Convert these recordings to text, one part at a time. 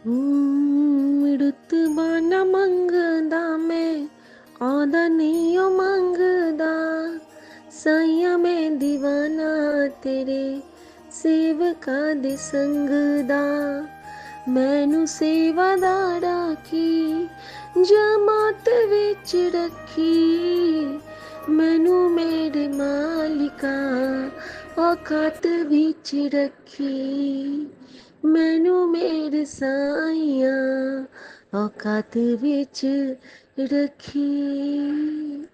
रुतबा न मंगदा मैं औदा नहीं ओ मंगदा साइया मैं दीवाना तेरे सेवका दे संगदा मैनू सेवादारा की जमात विच रखी मैनू मेरे मालिका औकात विच रखी मैनू मेरे साइया औकात विच रखी।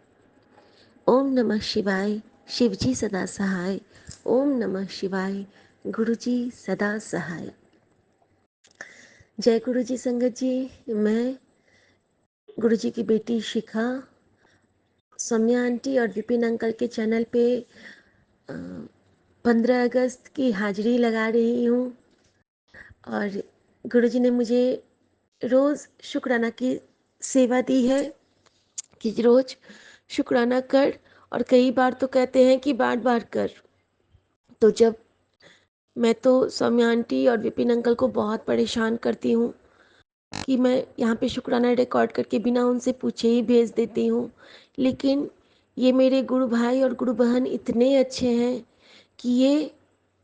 ओम नमः शिवाय। शिवजी सदा सहाय। ओम नमः शिवाय। गुरुजी सदा सहाय। जय गुरुजी संगत जी। मैं गुरुजी की बेटी शिखा सौम्या आंटी और विपिन अंकल के चैनल पे 15 अगस्त की हाजिरी लगा रही हूँ और गुरुजी ने मुझे रोज़ शुक्राना की सेवा दी है कि रोज़ शुक्राना कर, और कई बार तो कहते हैं कि बार बार कर। तो जब मैं तो सौम्या आंटी और विपिन अंकल को बहुत परेशान करती हूँ कि मैं यहाँ पे शुक्राना रिकॉर्ड करके बिना उनसे पूछे ही भेज देती हूँ, लेकिन ये मेरे गुरु भाई और गुरु बहन इतने अच्छे हैं कि ये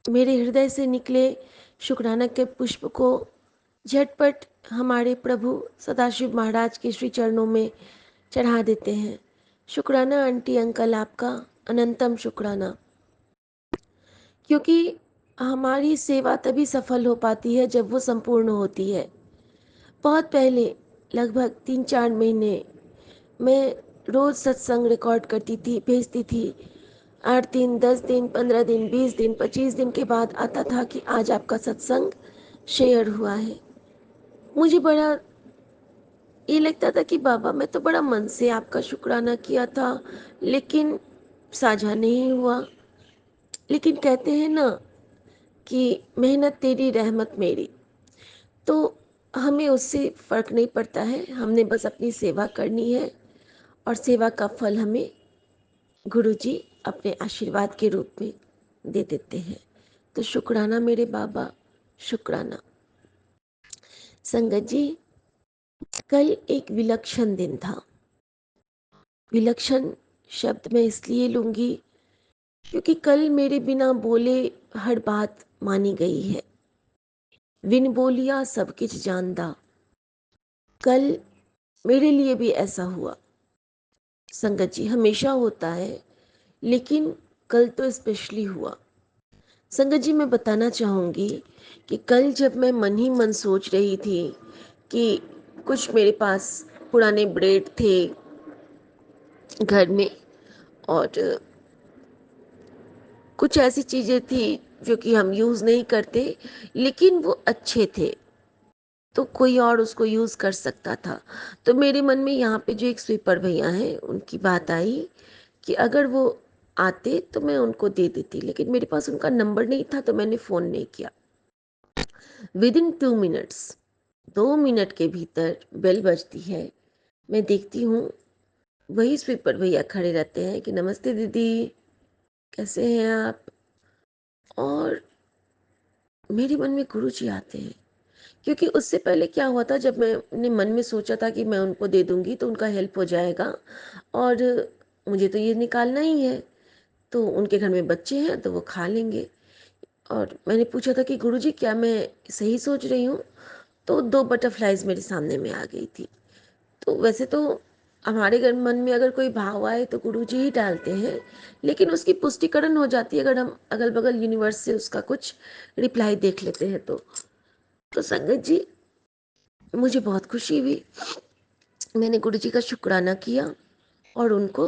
मेरे हृदय से निकले शुक्राना के पुष्प को झटपट हमारे प्रभु सदाशिव महाराज के श्री चरणों में चढ़ा देते हैं। शुक्राना आंटी अंकल, आपका अनंतम शुक्राना, क्योंकि हमारी सेवा तभी सफल हो पाती है जब वो संपूर्ण होती है। बहुत पहले, लगभग 3-4 महीने, मैं रोज़ सत्संग रिकॉर्ड करती थी, भेजती थी। 8 दिन, 10 दिन, 15 दिन, 20 दिन, 25 दिन के बाद आता था कि आज आपका सत्संग शेयर हुआ है। मुझे बड़ा ये लगता था कि बाबा, मैं तो बड़ा मन से आपका शुक्राना किया था, लेकिन साझा नहीं हुआ। लेकिन कहते हैं ना कि मेहनत तेरी रहमत मेरी, तो हमें उससे फ़र्क नहीं पड़ता है। हमने बस अपनी सेवा करनी है और सेवा का फल हमें गुरुजी अपने आशीर्वाद के रूप में दे देते हैं। तो शुक्राना मेरे बाबा, शुक्राना। संगत जी, कल एक विलक्षण दिन था। विलक्षण शब्द मैं इसलिए लूँगी क्योंकि कल मेरे बिना बोले हर बात मानी गई है। बिन बोलिया सब कुछ जानदा। कल मेरे लिए भी ऐसा हुआ। संगत जी, हमेशा होता है, लेकिन कल तो स्पेशली हुआ। संगत जी, मैं बताना चाहूँगी कि कल जब मैं मन ही मन सोच रही थी कि कुछ मेरे पास पुराने ब्रेड थे घर में, और कुछ ऐसी चीज़ें थी जो कि हम यूज़ नहीं करते, लेकिन वो अच्छे थे, तो कोई और उसको यूज़ कर सकता था। तो मेरे मन में यहाँ पे जो एक स्वीपर भैया हैं, उनकी बात आई कि अगर वो आते तो मैं उनको दे देती, लेकिन मेरे पास उनका नंबर नहीं था तो मैंने फ़ोन नहीं किया। विदिन 2 मिनट्स, 2 मिनट के भीतर बेल बजती है। मैं देखती हूँ वही स्वीपर भैया खड़े रहते हैं कि नमस्ते दीदी, कैसे हैं आप। और मेरे मन में गुरुजी आते हैं, क्योंकि उससे पहले क्या हुआ था, जब मैंने मन में सोचा था कि मैं उनको दे दूंगी तो उनका हेल्प हो जाएगा और मुझे तो ये निकालना ही है, तो उनके घर में बच्चे हैं तो वो खा लेंगे। और मैंने पूछा था कि गुरुजी, क्या मैं सही सोच रही हूँ, तो 2 बटरफ्लाइज मेरे सामने में आ गई थी। तो वैसे तो हमारे घर मन में अगर कोई भाव आए तो गुरुजी ही डालते हैं, लेकिन उसकी पुष्टिकरण हो जाती है अगर हम अगल बगल यूनिवर्स से उसका कुछ रिप्लाई देख लेते हैं। तो संगत जी, मुझे बहुत खुशी हुई। मैंने गुरुजी का शुक्राना किया और उनको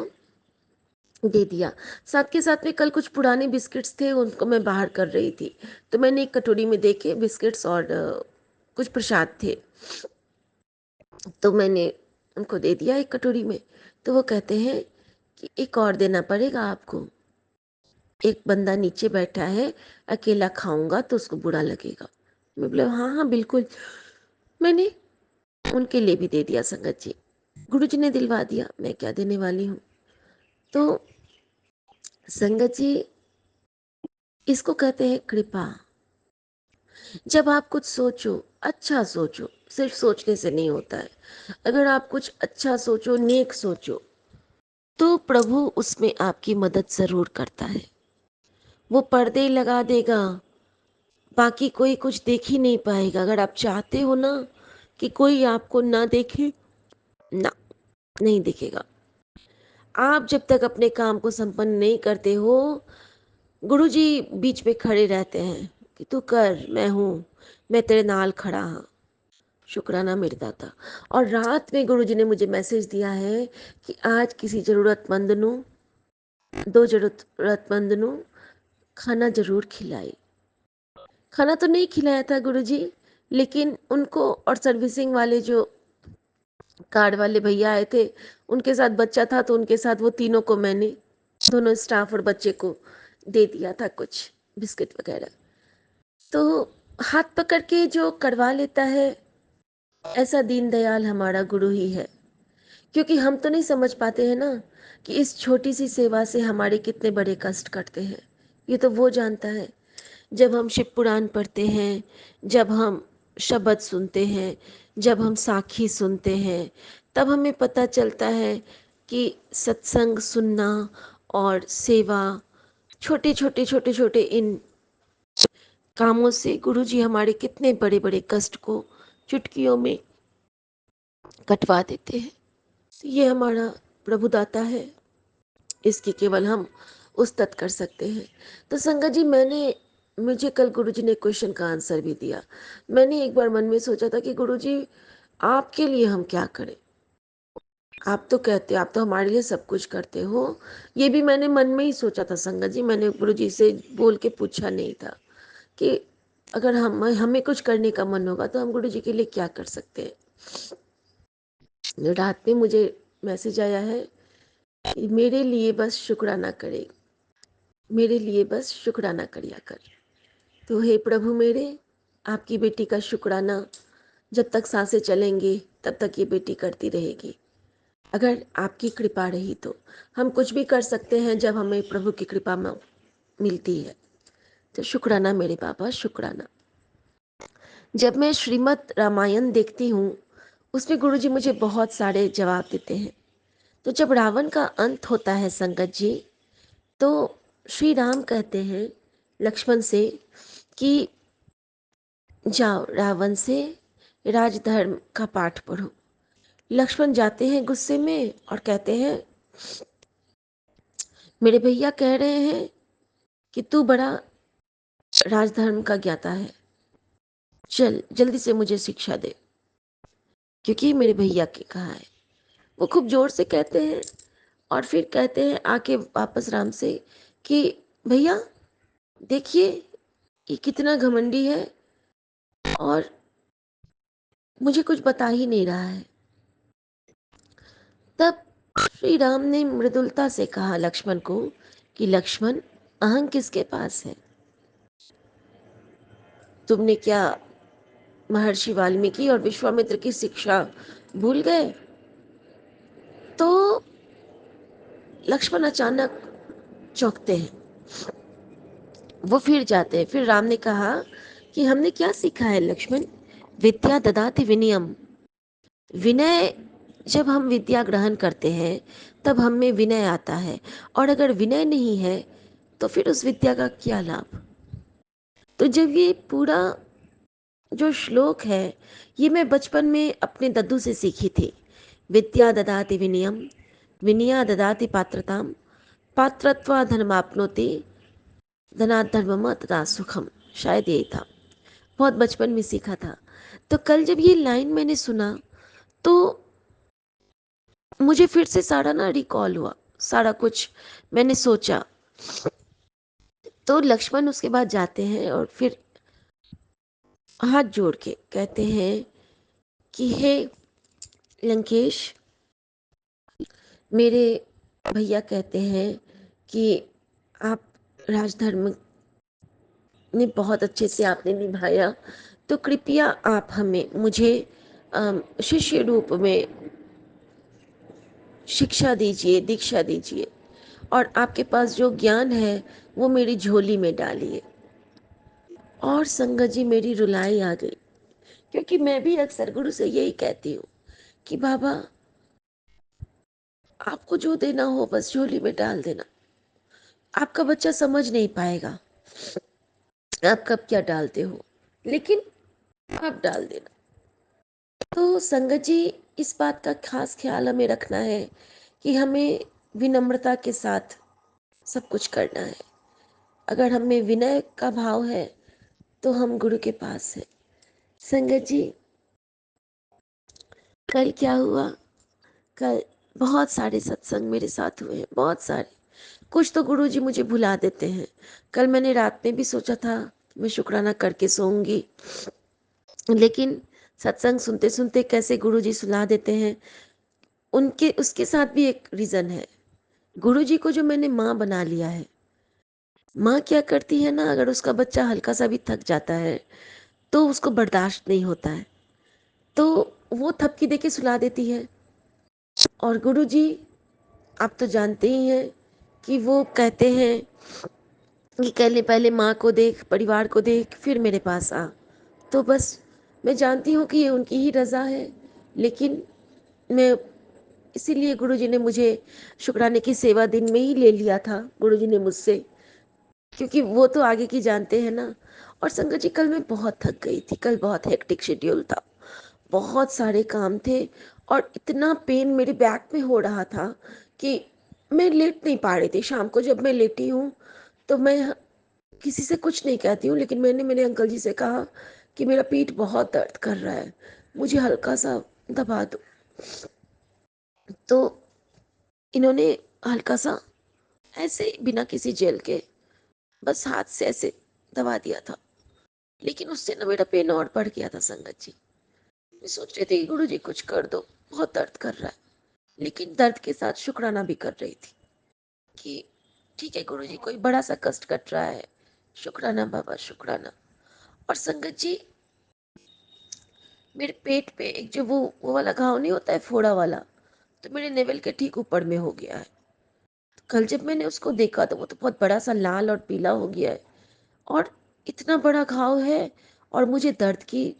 दे दिया। साथ के साथ में कल कुछ पुराने बिस्किट्स थे, उनको मैं बाहर कर रही थी, तो मैंने एक कटोरी में देखे बिस्किट्स और कुछ प्रसाद थे, तो मैंने उनको दे दिया एक कटोरी में। तो वो कहते हैं कि एक और देना पड़ेगा आपको, एक बंदा नीचे बैठा है, अकेला खाऊंगा तो उसको बुरा लगेगा। मैं बोला हाँ हाँ बिल्कुल। मैंने उनके लिए भी दे दिया। संगत जी, गुरुजी ने दिलवा दिया, मैं क्या देने वाली हूँ। तो संगत जी, इसको कहते हैं कृपा। जब आप कुछ सोचो, अच्छा सोचो, सिर्फ सोचने से नहीं होता है। अगर आप कुछ अच्छा सोचो, नेक सोचो, तो प्रभु उसमें आपकी मदद ज़रूर करता है। वो पर्दे लगा देगा, बाकी कोई कुछ देख ही नहीं पाएगा। अगर आप चाहते हो ना कि कोई आपको ना देखे, ना, नहीं दिखेगा। आप जब तक अपने काम को संपन्न नहीं करते हो, गुरुजी बीच में खड़े रहते हैं कि तू कर, मैं हूँ, मैं तेरे नाल खड़ा हाँ। शुक्राना मेरे दाता। और रात में गुरुजी ने मुझे मैसेज दिया है कि आज किसी ज़रूरतमंद नू, दो ज़रूरतमंद नू खाना ज़रूर खिलाई। खाना तो नहीं खिलाया था गुरुजी, लेकिन उनको, और सर्विसिंग वाले जो कार्ड वाले भैया आए थे, उनके साथ बच्चा था, तो उनके साथ वो तीनों को मैंने, दोनों स्टाफ और बच्चे को दे दिया था कुछ बिस्किट वगैरह। तो हाथ पकड़ के जो करवा लेता है, ऐसा दीनदयाल हमारा गुरु ही है। क्योंकि हम तो नहीं समझ पाते हैं ना कि इस छोटी सी सेवा से हमारे कितने बड़े कष्ट कटते हैं। ये तो वो जानता है। जब हम शिव पुराण पढ़ते हैं, जब हम शब्द सुनते हैं, जब हम साखी सुनते हैं, तब हमें पता चलता है कि सत्संग सुनना और सेवा, छोटे छोटे इन कामों से गुरु जी हमारे कितने बड़े बड़े कष्ट को चुटकियों में कटवा देते हैं। ये हमारा प्रभुदाता है, इसकी केवल हम उस्तत कर सकते हैं। तो संगत जी, मुझे कल गुरुजी ने क्वेश्चन का आंसर भी दिया। मैंने एक बार मन में सोचा था कि गुरुजी, आपके लिए हम क्या करें। आप तो कहते, आप तो हमारे लिए सब कुछ करते हो। ये भी मैंने मन में ही सोचा था संगत जी, मैंने गुरुजी से बोल के पूछा नहीं था कि अगर हमें कुछ करने का मन होगा तो हम गुरुजी के लिए क्या कर सकते हैं। रात में मुझे मैसेज आया है कि मेरे लिए बस शुक्राना करे, मेरे लिए बस शुक्राना करिया कर। तो हे प्रभु मेरे, आपकी बेटी का शुक्राना जब तक सांसें चलेंगी तब तक ये बेटी करती रहेगी। अगर आपकी कृपा रही तो हम कुछ भी कर सकते हैं जब हमें प्रभु की कृपा मिलती है। तो शुक्राना मेरे बाबा, शुक्राना। जब मैं श्रीमद् रामायण देखती हूँ, उसमें गुरुजी मुझे बहुत सारे जवाब देते हैं। तो जब रावण का अंत होता है संगत जी, तो श्री राम कहते हैं लक्ष्मण से कि जाओ रावण से राजधर्म का पाठ पढ़ो। लक्ष्मण जाते हैं गुस्से में और कहते हैं मेरे भैया कह रहे हैं कि तू बड़ा राजधर्म का ज्ञाता है, चल जल्दी से मुझे शिक्षा दे, क्योंकि मेरे भैया के कहा है। वो खूब जोर से कहते हैं और फिर कहते हैं आके वापस राम से कि भैया देखिए, ये कितना घमंडी है और मुझे कुछ बता ही नहीं रहा है। तब श्री राम ने मृदुलता से कहा लक्ष्मण को कि लक्ष्मण, अहंग किसके पास है? तुमने क्या महर्षि वाल्मीकि और विश्वामित्र की शिक्षा भूल गए? तो लक्ष्मण अचानक चौंकते हैं, वो फिर जाते हैं। फिर राम ने कहा कि हमने क्या सीखा है लक्ष्मण? विद्या ददाति विनयम। विनय, जब हम विद्या ग्रहण करते हैं तब हम में विनय आता है, और अगर विनय नहीं है तो फिर उस विद्या का क्या लाभ। तो जब ये पूरा जो श्लोक है, ये मैं बचपन में अपने दद्दू से सीखी थी। विद्या ददाति विनयम, विनया ददाति पात्रताम, पात्रत्वा धनमाप्नोति, धनात् धर्मम तथा सुखम। शायद यही था, बहुत बचपन में सीखा था। तो कल जब ये लाइन मैंने सुना तो मुझे फिर से सारा ना रिकॉल हुआ, सारा कुछ मैंने सोचा। तो लक्ष्मण उसके बाद जाते हैं और फिर हाथ जोड़ के कहते हैं कि हे लंकेश, मेरे भैया कहते हैं कि आप राजधर्म ने बहुत अच्छे से आपने निभाया, तो कृपया आप हमें मुझे शिष्य रूप में शिक्षा दीजिए, दीक्षा दीजिए, और आपके पास जो ज्ञान है वो मेरी झोली में डालिए। और संगत जी मेरी रुलाई आ गई, क्योंकि मैं भी अक्सर गुरु से यही कहती हूँ कि बाबा, आपको जो देना हो बस झोली में डाल देना। आपका बच्चा समझ नहीं पाएगा आप कब क्या डालते हो, लेकिन आप डाल देना। तो संगत जी, इस बात का खास ख्याल हमें रखना है कि हमें विनम्रता के साथ सब कुछ करना है। अगर हमें विनय का भाव है तो हम गुरु के पास हैं। संगत जी, कल क्या हुआ, कल बहुत सारे सत्संग मेरे साथ हुए हैं, बहुत सारे। कुछ तो गुरु जी मुझे भुला देते हैं। कल मैंने रात में भी सोचा था मैं शुक्राना करके सोऊंगी, लेकिन सत्संग सुनते सुनते कैसे गुरु जी सुला देते हैं। उनके उसके साथ भी एक रीज़न है। गुरु जी को जो मैंने माँ बना लिया है, माँ क्या करती है ना, अगर उसका बच्चा हल्का सा भी थक जाता है तो उसको बर्दाश्त नहीं होता है, तो वो थपकी दे के सुला देती है। और गुरु जी, आप तो जानते ही हैं कि वो कहते हैं कि पहले पहले माँ को देख, परिवार को देख, फिर मेरे पास आ। तो बस मैं जानती हूँ कि ये उनकी ही रज़ा है, लेकिन मैं इसीलिए गुरु जी ने मुझे शुक्राने की सेवा दिन में ही ले लिया था, गुरु जी ने मुझसे, क्योंकि वो तो आगे की जानते हैं ना। और संगत जी, कल मैं बहुत थक गई थी, कल बहुत हेक्टिक शेड्यूल था, बहुत सारे काम थे, और इतना पेन मेरे बैक में हो रहा था कि मैं लेट नहीं पा रही थी। शाम को जब मैं लेटी हूँ तो मैं किसी से कुछ नहीं कहती हूँ, लेकिन मैंने मेरे अंकल जी से कहा कि मेरा पीठ बहुत दर्द कर रहा है, मुझे हल्का सा दबा दो। तो इन्होंने हल्का सा, ऐसे बिना किसी जेल के, बस हाथ से ऐसे दबा दिया था, लेकिन उससे ना मेरा पेन और बढ़ गया था संगत जी। मैं सोच रही थी कि गुरु जी कुछ कर दो, बहुत दर्द कर रहा है, लेकिन दर्द के साथ शुक्राना भी कर रही थी कि ठीक है गुरु जी, कोई बड़ा सा कष्ट कट रहा है, शुक्राना बाबा, शुक्राना। और संगत जी, मेरे पेट पे एक जो वो वाला घाव नहीं होता है, फोड़ा वाला, तो मेरे नेवल के ठीक ऊपर में हो गया है। तो कल जब मैंने उसको देखा तो वो तो बहुत बड़ा सा लाल और पीला हो गया है, और इतना बड़ा घाव है, और मुझे दर्द की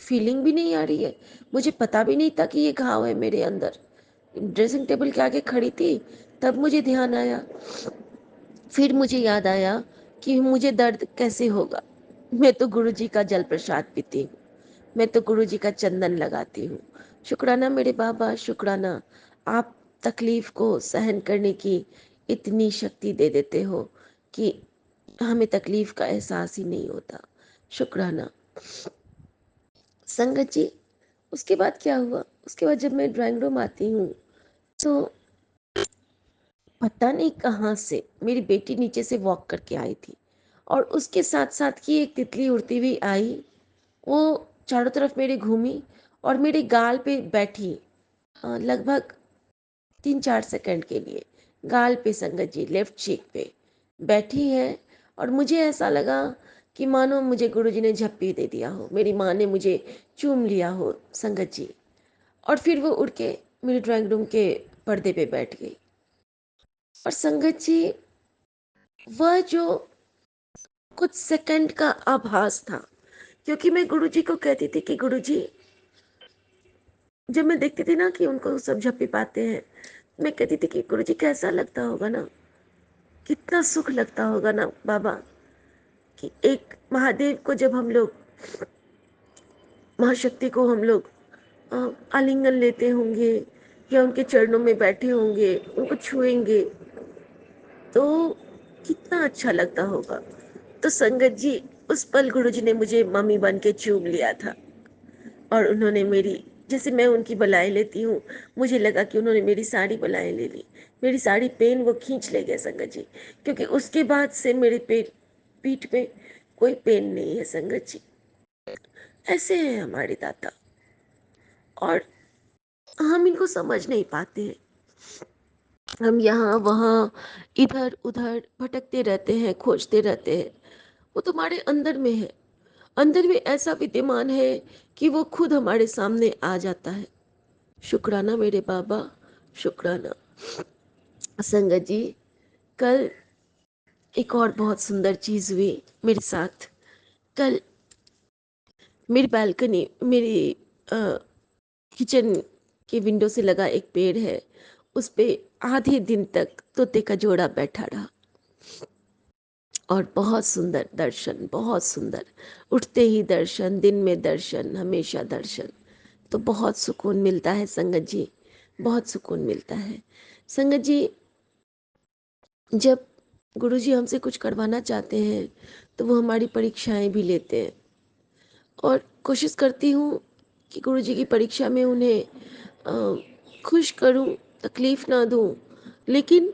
फीलिंग भी नहीं आ रही है। मुझे पता भी नहीं था कि ये घाव है मेरे अंदर। ड्रेसिंग टेबल के आगे खड़ी थी, तब मुझे ध्यान आया, फिर मुझे याद आया कि मुझे दर्द कैसे होगा। मैं तो गुरु जी का जल प्रसाद पीती हूँ, मैं तो गुरु जी का चंदन लगाती हूँ। शुक्राना मेरे बाबा, शुक्राना, आप तकलीफ को सहन करने की इतनी शक्ति दे देते हो कि हमें तकलीफ का एहसास ही नहीं होता। शुक्राना। संगत जी, उसके बाद क्या हुआ, उसके बाद जब मैं ड्राइंग रूम आती हूँ तो पता नहीं कहाँ से मेरी बेटी नीचे से वॉक करके आई थी, और उसके साथ साथ की एक तितली उड़ती हुई आई। वो चारों तरफ मेरे घूमी और मेरे गाल पे बैठी, लगभग 3-4 सेकंड के लिए गाल पे, संगत जी, लेफ्ट चीक पे बैठी है। और मुझे ऐसा लगा कि मानो मुझे गुरुजी ने झप्पी दे दिया हो, मेरी माँ ने मुझे चूम लिया हो संगत जी। और फिर वो उड़ के मेरे ड्राइंग रूम के पर्दे पे बैठ गई। और संगत जी, वह जो कुछ सेकंड का आभास था, क्योंकि मैं गुरुजी को कहती थी कि गुरुजी, जब मैं देखती थी ना कि उनको सब झप्पी पाते हैं, मैं कहती थी कि गुरुजी कैसा लगता होगा ना, कितना सुख लगता होगा ना बाबा, कि एक महादेव को जब हम लोग, महाशक्ति को हम लोग आलिंगन लेते होंगे, या उनके चरणों में बैठे होंगे, उनको छुएंगे, तो कितना अच्छा लगता होगा। तो संगत जी, उस पल गुरुजी ने मुझे मम्मी बन के चूम लिया था, और उन्होंने मेरी, जैसे मैं उनकी बलाएं लेती हूँ, मुझे लगा कि उन्होंने मेरी सारी बलाएं ले ली, मेरी सारी पेन वो खींच ले गए संगत जी। क्योंकि उसके बाद से मेरे पीठ पे कोई पेन नहीं है संगत जी। ऐसे हैं हमारे दाता, और हम इनको समझ नहीं पाते हैं। हम यहाँ वहाँ इधर उधर भटकते रहते हैं, खोजते रहते हैं। वो तुम्हारे अंदर में है, अंदर में ऐसा विद्यमान है कि वो खुद हमारे सामने आ जाता है। शुक्राना मेरे बाबा, शुक्राना। संगत जी, कल एक और बहुत सुंदर चीज़ हुई मेरे साथ। कल मेरी बालकनी मेरी अ, किचन के विंडो से लगा एक पेड़ है, उस पे आधे दिन तक तोते का जोड़ा बैठा रहा और बहुत सुंदर दर्शन, बहुत सुंदर। उठते ही दर्शन, दिन में दर्शन, हमेशा दर्शन। तो बहुत सुकून मिलता है संगत जी, बहुत सुकून मिलता है। संगत जी, जब गुरुजी हमसे कुछ करवाना चाहते हैं तो वो हमारी परीक्षाएं भी लेते हैं, और कोशिश करती हूँ कि गुरुजी की परीक्षा में उन्हें खुश करूँ, तकलीफ ना दूँ। लेकिन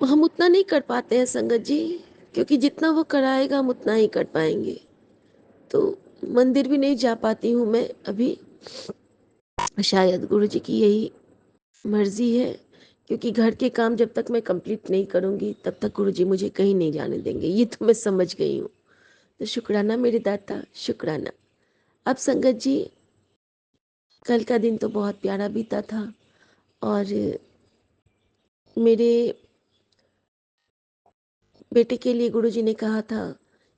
हम उतना नहीं कर पाते हैं संगत जी, क्योंकि जितना वो कराएगा हम उतना ही कर पाएंगे। तो मंदिर भी नहीं जा पाती हूँ मैं अभी, शायद गुरुजी की यही मर्जी है, क्योंकि घर के काम जब तक मैं कंप्लीट नहीं करूँगी तब तक गुरुजी मुझे कहीं नहीं जाने देंगे, ये तो मैं समझ गई हूँ। तो शुक्राना मेरे दाता, शुक्राना। अब संगत जी, कल का दिन तो बहुत प्यारा बीता था, और मेरे बेटे के लिए गुरुजी ने कहा था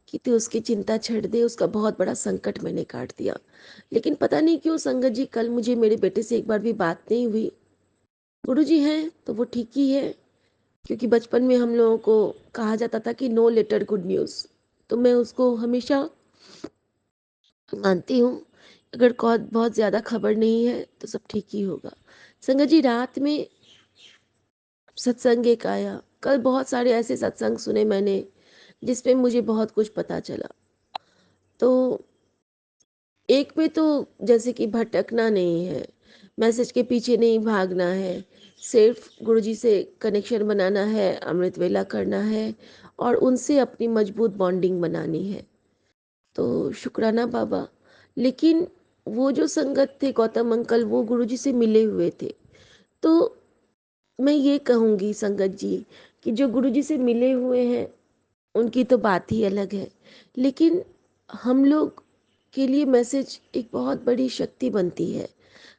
कि तू उसकी चिंता छੱड दे, उसका बहुत बड़ा संकट मैंने काट दिया। लेकिन पता नहीं क्यों संगत जी, कल मुझे मेरे बेटे से एक बार भी बात नहीं हुई। गुरुजी हैं तो वो ठीक ही है, क्योंकि बचपन में हम लोगों को कहा जाता था कि नो लेटर गुड न्यूज़, तो मैं उसको हमेशा मानती हूँ। अगर बहुत बहुत ज़्यादा खबर नहीं है तो सब ठीक ही होगा। संगत जी, रात में सत्संग एक आया, कल बहुत सारे ऐसे सत्संग सुने मैंने जिसपे मुझे बहुत कुछ पता चला। तो एक में तो जैसे कि भटकना नहीं है, मैसेज के पीछे नहीं भागना है, सिर्फ गुरुजी से कनेक्शन बनाना है, अमृत वेला करना है और उनसे अपनी मजबूत बॉन्डिंग बनानी है। तो शुक्राना बाबा। लेकिन वो जो संगत थे गौतम अंकल, वो गुरुजी से मिले हुए थे। तो मैं ये कहूँगी संगत जी कि जो गुरुजी से मिले हुए हैं उनकी तो बात ही अलग है, लेकिन हम लोग के लिए मैसेज एक बहुत बड़ी शक्ति बनती है,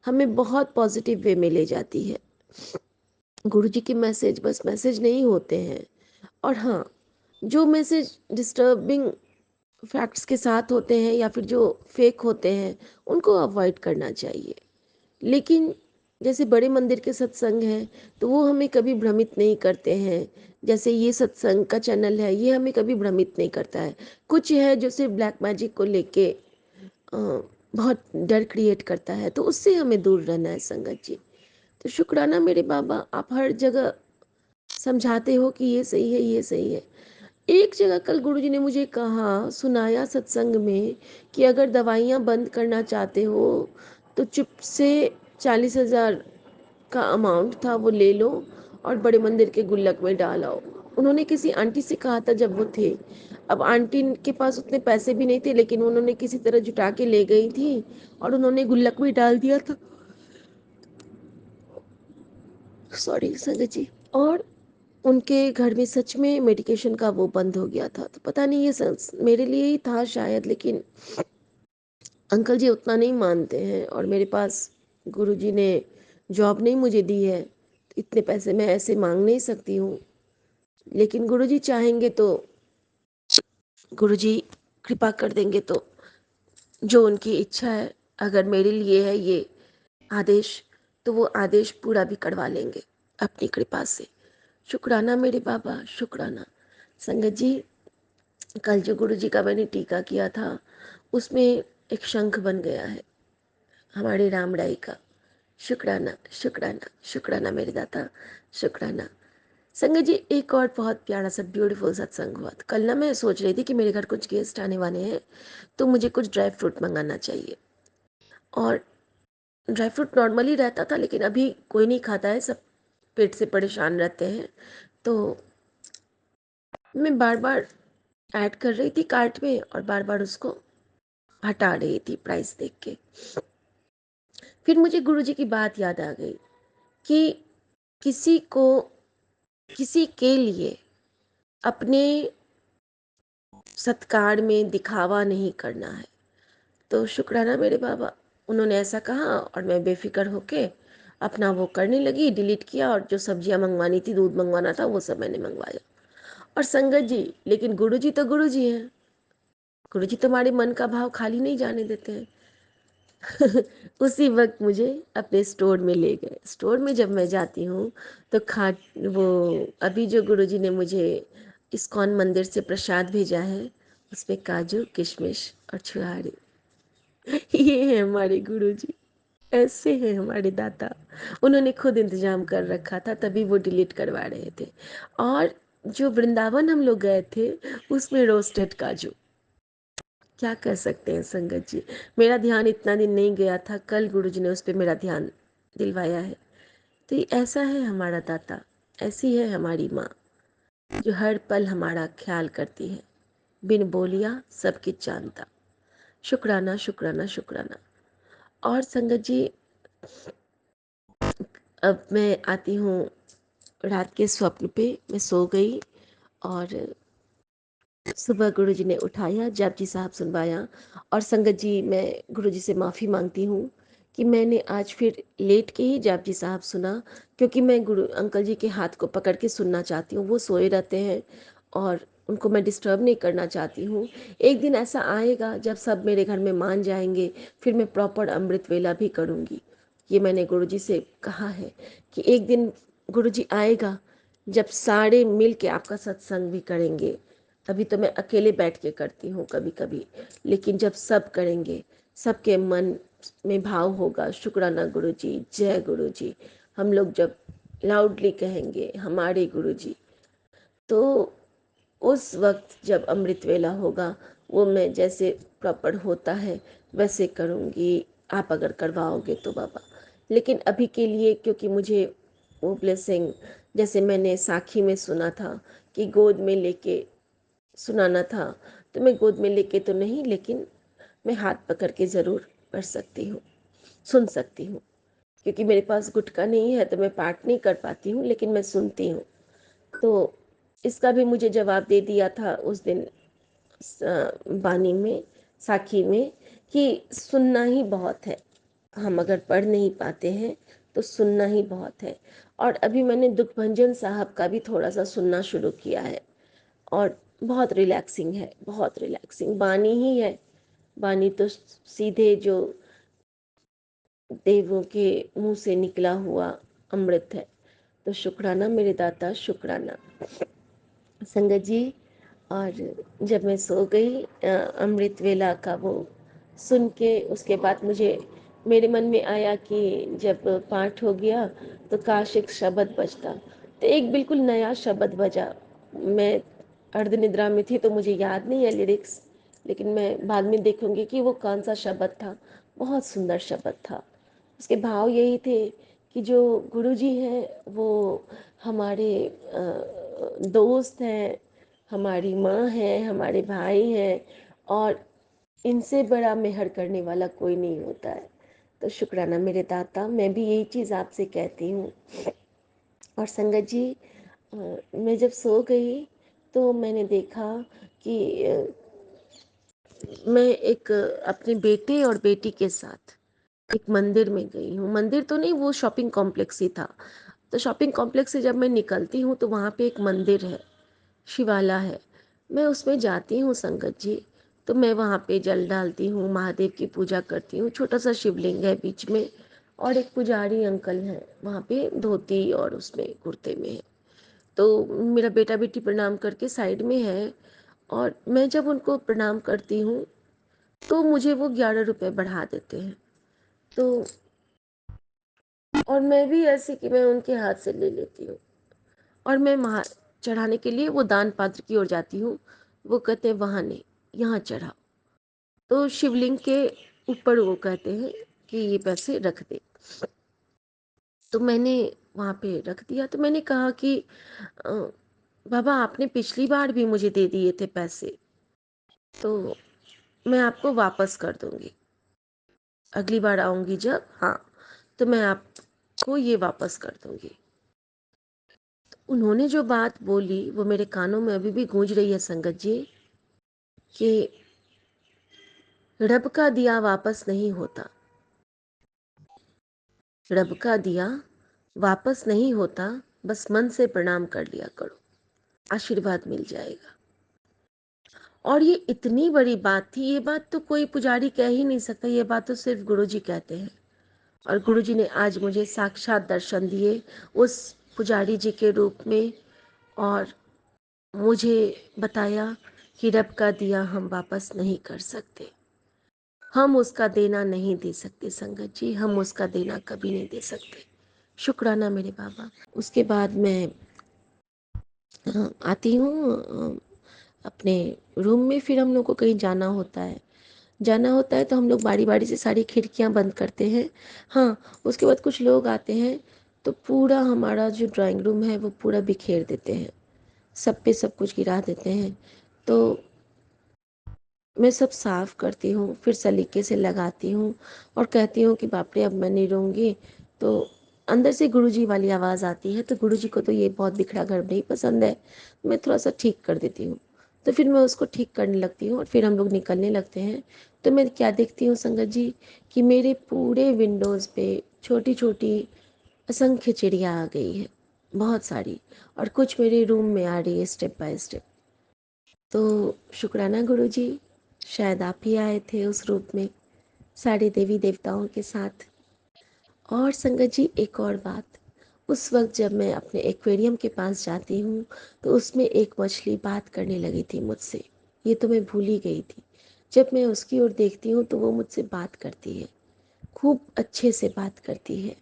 हमें बहुत पॉजिटिव वे में ले जाती है। गुरुजी के मैसेज बस मैसेज नहीं होते हैं। और हाँ, जो मैसेज डिस्टर्बिंग फैक्ट्स के साथ होते हैं या फिर जो फेक होते हैं उनको अवॉइड करना चाहिए। लेकिन जैसे बड़े मंदिर के सत्संग हैं तो वो हमें कभी भ्रमित नहीं करते हैं। जैसे ये सत्संग का चैनल है, ये हमें कभी भ्रमित नहीं करता है। कुछ है जो सिर्फ ब्लैक मैजिक को लेके बहुत डर क्रिएट करता है, तो उससे हमें दूर रहना है संगत जी। तो शुक्राना मेरे बाबा, आप हर जगह समझाते हो कि ये सही है, ये सही है। एक जगह कल गुरुजी ने मुझे कहा, सुनाया सत्संग में, कि अगर दवाइयाँ बंद करना चाहते हो तो चुप से 40,000 का अमाउंट था वो ले लो और बड़े मंदिर के गुल्लक में डाल आओ। उन्होंने किसी आंटी से कहा था जब वो थे। अब आंटी के पास उतने पैसे भी नहीं थे, लेकिन उन्होंने किसी तरह जुटा के ले गई थी और उन्होंने गुल्लक में डाल दिया था। सॉरी संगत जी। और उनके घर में सच में मेडिकेशन का वो बंद हो गया था। तो पता नहीं, ये मेरे लिए ही था शायद, लेकिन अंकल जी उतना नहीं मानते हैं और मेरे पास गुरुजी ने जॉब नहीं मुझे दी है, इतने पैसे मैं ऐसे मांग नहीं सकती हूँ। लेकिन गुरुजी चाहेंगे तो गुरुजी कृपा कर देंगे, तो जो उनकी इच्छा है, अगर मेरे लिए है ये आदेश, तो वो आदेश पूरा भी करवा लेंगे अपनी कृपा से। शुक्राना मेरे बाबा, शुक्राना। संगत जी, कल जो गुरुजी का मैंने टीका किया था उसमें एक शंख बन गया है हमारे रामराई का। शुक्राना, शुक्राना, शुक्राना मेरे दाता, शुक्राना। संगत जी, एक और बहुत प्यारा सा ब्यूटीफुल सत्संग हुआ था कल ना। मैं सोच रही थी कि मेरे घर कुछ गेस्ट आने वाले हैं तो मुझे कुछ ड्राई फ्रूट मंगाना चाहिए। और ड्राई फ्रूट नॉर्मली रहता था, लेकिन अभी कोई नहीं खाता है, सब पेट से परेशान रहते हैं। तो मैं बार बार ऐड कर रही थी कार्ट में और बार बार उसको हटा रही थी प्राइस देख के। फिर मुझे गुरुजी की बात याद आ गई कि किसी को किसी के लिए अपने सत्कार में दिखावा नहीं करना है। तो शुक्राना मेरे बाबा, उन्होंने ऐसा कहा और मैं बेफिक्र होके अपना वो करने लगी, डिलीट किया, और जो सब्जियां मंगवानी थी, दूध मंगवाना था, वो सब मैंने मंगवाया। और संगत जी, लेकिन गुरुजी तो गुरुजी हैं, गुरुजी तुम्हारे मन का भाव खाली नहीं जाने देते हैं। उसी वक्त मुझे अपने स्टोर में ले गए। स्टोर में जब मैं जाती हूँ तो वो अभी जो गुरुजी ने मुझे इस्कॉन मंदिर से प्रसाद भेजा है, उसमें काजू किशमिश और छुहारे। ये है हमारे गुरुजी, ऐसे हैं हमारे दाता। उन्होंने खुद इंतजाम कर रखा था, तभी वो डिलीट करवा रहे थे। और जो वृंदावन हम लोग गए थे, उसमें रोस्टेड काजू। क्या कर सकते हैं संगत जी, मेरा ध्यान इतना दिन नहीं गया था, कल गुरुजी ने उस पर मेरा ध्यान दिलवाया है। तो ये ऐसा है हमारा दाता, ऐसी है हमारी माँ, जो हर पल हमारा ख्याल करती है, बिन बोलिया सब कुछ जानता। शुक्राना शुक्राना शुक्राना। और संगत जी, अब मैं आती हूँ रात के स्वप्न पे। मैं सो गई और सुबह गुरुजी ने उठाया, जापजी साहब सुनवाया। और संगत जी, मैं गुरुजी से माफ़ी मांगती हूँ कि मैंने आज फिर लेट के ही जापजी साहब सुना, क्योंकि मैं गुरु अंकल जी के हाथ को पकड़ के सुनना चाहती हूँ। वो सोए रहते हैं और उनको मैं डिस्टर्ब नहीं करना चाहती हूँ। एक दिन ऐसा आएगा जब सब मेरे घर में मान जाएंगे, फिर मैं प्रॉपर अमृत वेला भी करूँगी। ये मैंने गुरुजी से कहा है कि एक दिन गुरुजी आएगा जब सारे मिल के आपका सत्संग भी करेंगे। अभी तो मैं अकेले बैठ के करती हूँ कभी कभी, लेकिन जब सब करेंगे, सबके मन में भाव होगा शुक्राना गुरुजी, जय गुरुजी, हम लोग जब लाउडली कहेंगे हमारे गुरुजी, तो उस वक्त जब अमृत वेला होगा, वो मैं जैसे प्रॉपर होता है वैसे करूँगी, आप अगर करवाओगे तो बाबा। लेकिन अभी के लिए, क्योंकि मुझे वो ब्लेसिंग, जैसे मैंने साखी में सुना था कि गोद में लेके सुनाना था, तो मैं गोद में लेके तो नहीं, लेकिन मैं हाथ पकड़ के ज़रूर पढ़ सकती हूँ, सुन सकती हूँ। क्योंकि मेरे पास गुटका नहीं है तो मैं पाठ नहीं कर पाती हूँ, लेकिन मैं सुनती हूँ। तो इसका भी मुझे जवाब दे दिया था उस दिन बानी में, साखी में, कि सुनना ही बहुत है। हम अगर पढ़ नहीं पाते हैं तो सुनना ही बहुत है। और अभी मैंने दुखभंजन साहब का भी थोड़ा सा सुनना शुरू किया है, और बहुत रिलैक्सिंग है, बहुत रिलैक्सिंग बानी ही है। बानी तो सीधे जो देवों के मुंह से निकला हुआ अमृत है। तो शुक्राना मेरे दाता, शुक्राना संगत जी। और जब मैं सो गई, अमृत वेला का वो सुन के, उसके बाद मुझे मेरे मन में आया कि जब पाठ हो गया तो काश एक शब्द बजता। तो एक बिल्कुल नया शब्द बजा। मैं अर्ध निद्रा में थी तो मुझे याद नहीं है लिरिक्स, लेकिन मैं बाद में देखूंगी कि वो कौन सा शब्द था। बहुत सुंदर शब्द था। उसके भाव यही थे कि जो गुरुजी हैं वो हमारे दोस्त हैं, हमारी माँ है, हमारे भाई हैं, और इनसे बड़ा मेहर करने वाला कोई नहीं होता है। तो शुक्राना मेरे दाता, मैं भी यही चीज़ आपसे कहती हूँ। और संगत जी, मैं जब सो गई तो मैंने देखा कि मैं एक अपने बेटे और बेटी के साथ एक मंदिर में गई हूँ। मंदिर तो नहीं, वो शॉपिंग कॉम्प्लेक्स ही था। तो शॉपिंग कॉम्प्लेक्स से जब मैं निकलती हूँ तो वहाँ पे एक मंदिर है, शिवाला है। मैं उसमें जाती हूँ संगत जी, तो मैं वहाँ पे जल डालती हूँ, महादेव की पूजा करती हूँ। छोटा सा शिवलिंग है बीच में, और एक पुजारी अंकल हैं वहाँ पे, धोती और उसमें कुर्ते में है। तो मेरा बेटा बेटी प्रणाम करके साइड में है, और मैं जब उनको प्रणाम करती हूँ तो मुझे वो 11 रुपए बढ़ा देते हैं। तो और मैं भी ऐसे कि मैं उनके हाथ से ले लेती हूँ, और मैं वहाँ चढ़ाने के लिए वो दान पात्र की ओर जाती हूँ। वो कहते हैं वहाँ नहीं, यहाँ चढ़ाओ। तो शिवलिंग के ऊपर वो कहते हैं कि ये पैसे रख दे। तो मैंने वहाँ पे रख दिया। तो मैंने कहा कि अ, बाबा आपने पिछली बार भी मुझे दे दिए थे पैसे, तो मैं आपको वापस कर दूंगी, अगली बार आऊंगी जब, हाँ, तो मैं आपको ये वापस कर दूंगी। उन्होंने जो बात बोली वो मेरे कानों में अभी भी गूंज रही है संगत जी, कि रब का दिया वापस नहीं होता, रब का दिया वापस नहीं होता, बस मन से प्रणाम कर लिया करो, आशीर्वाद मिल जाएगा। और ये इतनी बड़ी बात थी, ये बात तो कोई पुजारी कह ही नहीं सकता, ये बात तो सिर्फ गुरुजी कहते हैं। और गुरुजी ने आज मुझे साक्षात दर्शन दिए उस पुजारी जी के रूप में, और मुझे बताया कि रब का दिया हम वापस नहीं कर सकते, हम उसका देना नहीं दे सकते संगत जी, हम उसका देना कभी नहीं दे सकते। शुक्राना मेरे बाबा। उसके बाद मैं आती हूँ अपने रूम में। फिर हम लोग को कहीं जाना होता है तो हम लोग बारी बारी से सारी खिड़कियाँ बंद करते हैं। हाँ, उसके बाद कुछ लोग आते हैं तो पूरा हमारा जो ड्राइंग रूम है वो पूरा बिखेर देते हैं, सब पे सब कुछ गिरा देते हैं। तो मैं सब साफ करती हूँ, फिर सलीके से लगाती हूँ और कहती हूँ कि बाप रे अब मैं नहीं रहूँगी। तो अंदर से गुरुजी वाली आवाज़ आती है, तो गुरुजी को तो ये बहुत बिखरा घर नहीं पसंद है, मैं थोड़ा सा ठीक कर देती हूँ। तो फिर मैं उसको ठीक करने लगती हूँ और फिर हम लोग निकलने लगते हैं। तो मैं क्या देखती हूँ संगत जी, कि मेरे पूरे विंडोज़ पे छोटी छोटी असंख्य चिड़िया आ गई है, बहुत सारी, और कुछ मेरे रूम में आ रही है स्टेप बाय स्टेप। तो शुक्राना गुरुजी, शायद आप ही आए थे उस रूप में सारे देवी देवताओं के साथ। और संगत जी एक और बात, उस वक्त जब मैं अपने एक्वेरियम के पास जाती हूँ तो उसमें एक मछली बात करने लगी थी मुझसे, ये तो मैं भूल ही गई थी। जब मैं उसकी ओर देखती हूँ तो वो मुझसे बात करती है, खूब अच्छे से बात करती है।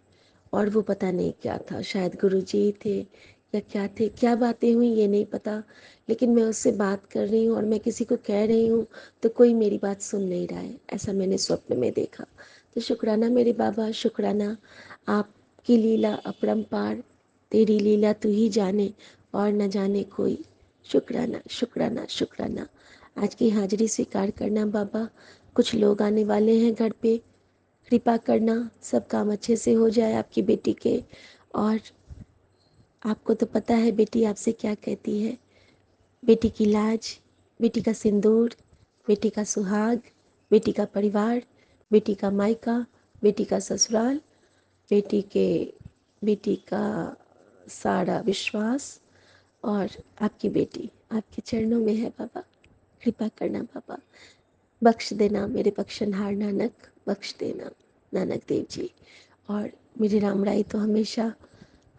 और वो पता नहीं क्या था, शायद गुरुजी ही थे या क्या थे, क्या बातें हुई ये नहीं पता, लेकिन मैं उससे बात कर रही हूँ और मैं किसी को कह रही हूँ तो कोई मेरी बात सुन नहीं रहा है, ऐसा मैंने स्वप्न में देखा। तो शुक्राना मेरे बाबा, शुक्राना, आपकी लीला अपरंपार, तेरी लीला तू ही जाने और न जाने कोई। शुक्राना शुक्राना शुक्राना। आज की हाजिरी स्वीकार करना बाबा, कुछ लोग आने वाले हैं घर पे, कृपा करना सब काम अच्छे से हो जाए आपकी बेटी के। और आपको तो पता है बेटी आपसे क्या कहती है, बेटी की लाज, बेटी का सिंदूर, बेटी का सुहाग, बेटी का परिवार, बेटी का मायका, बेटी का ससुराल, बेटी के बेटी का सारा विश्वास। और आपकी बेटी आपके चरणों में है बाबा, कृपा करना बाबा, बख्श देना मेरे बख्शनहार नानक, बख्श देना नानक देव जी। और मेरे राम राय तो हमेशा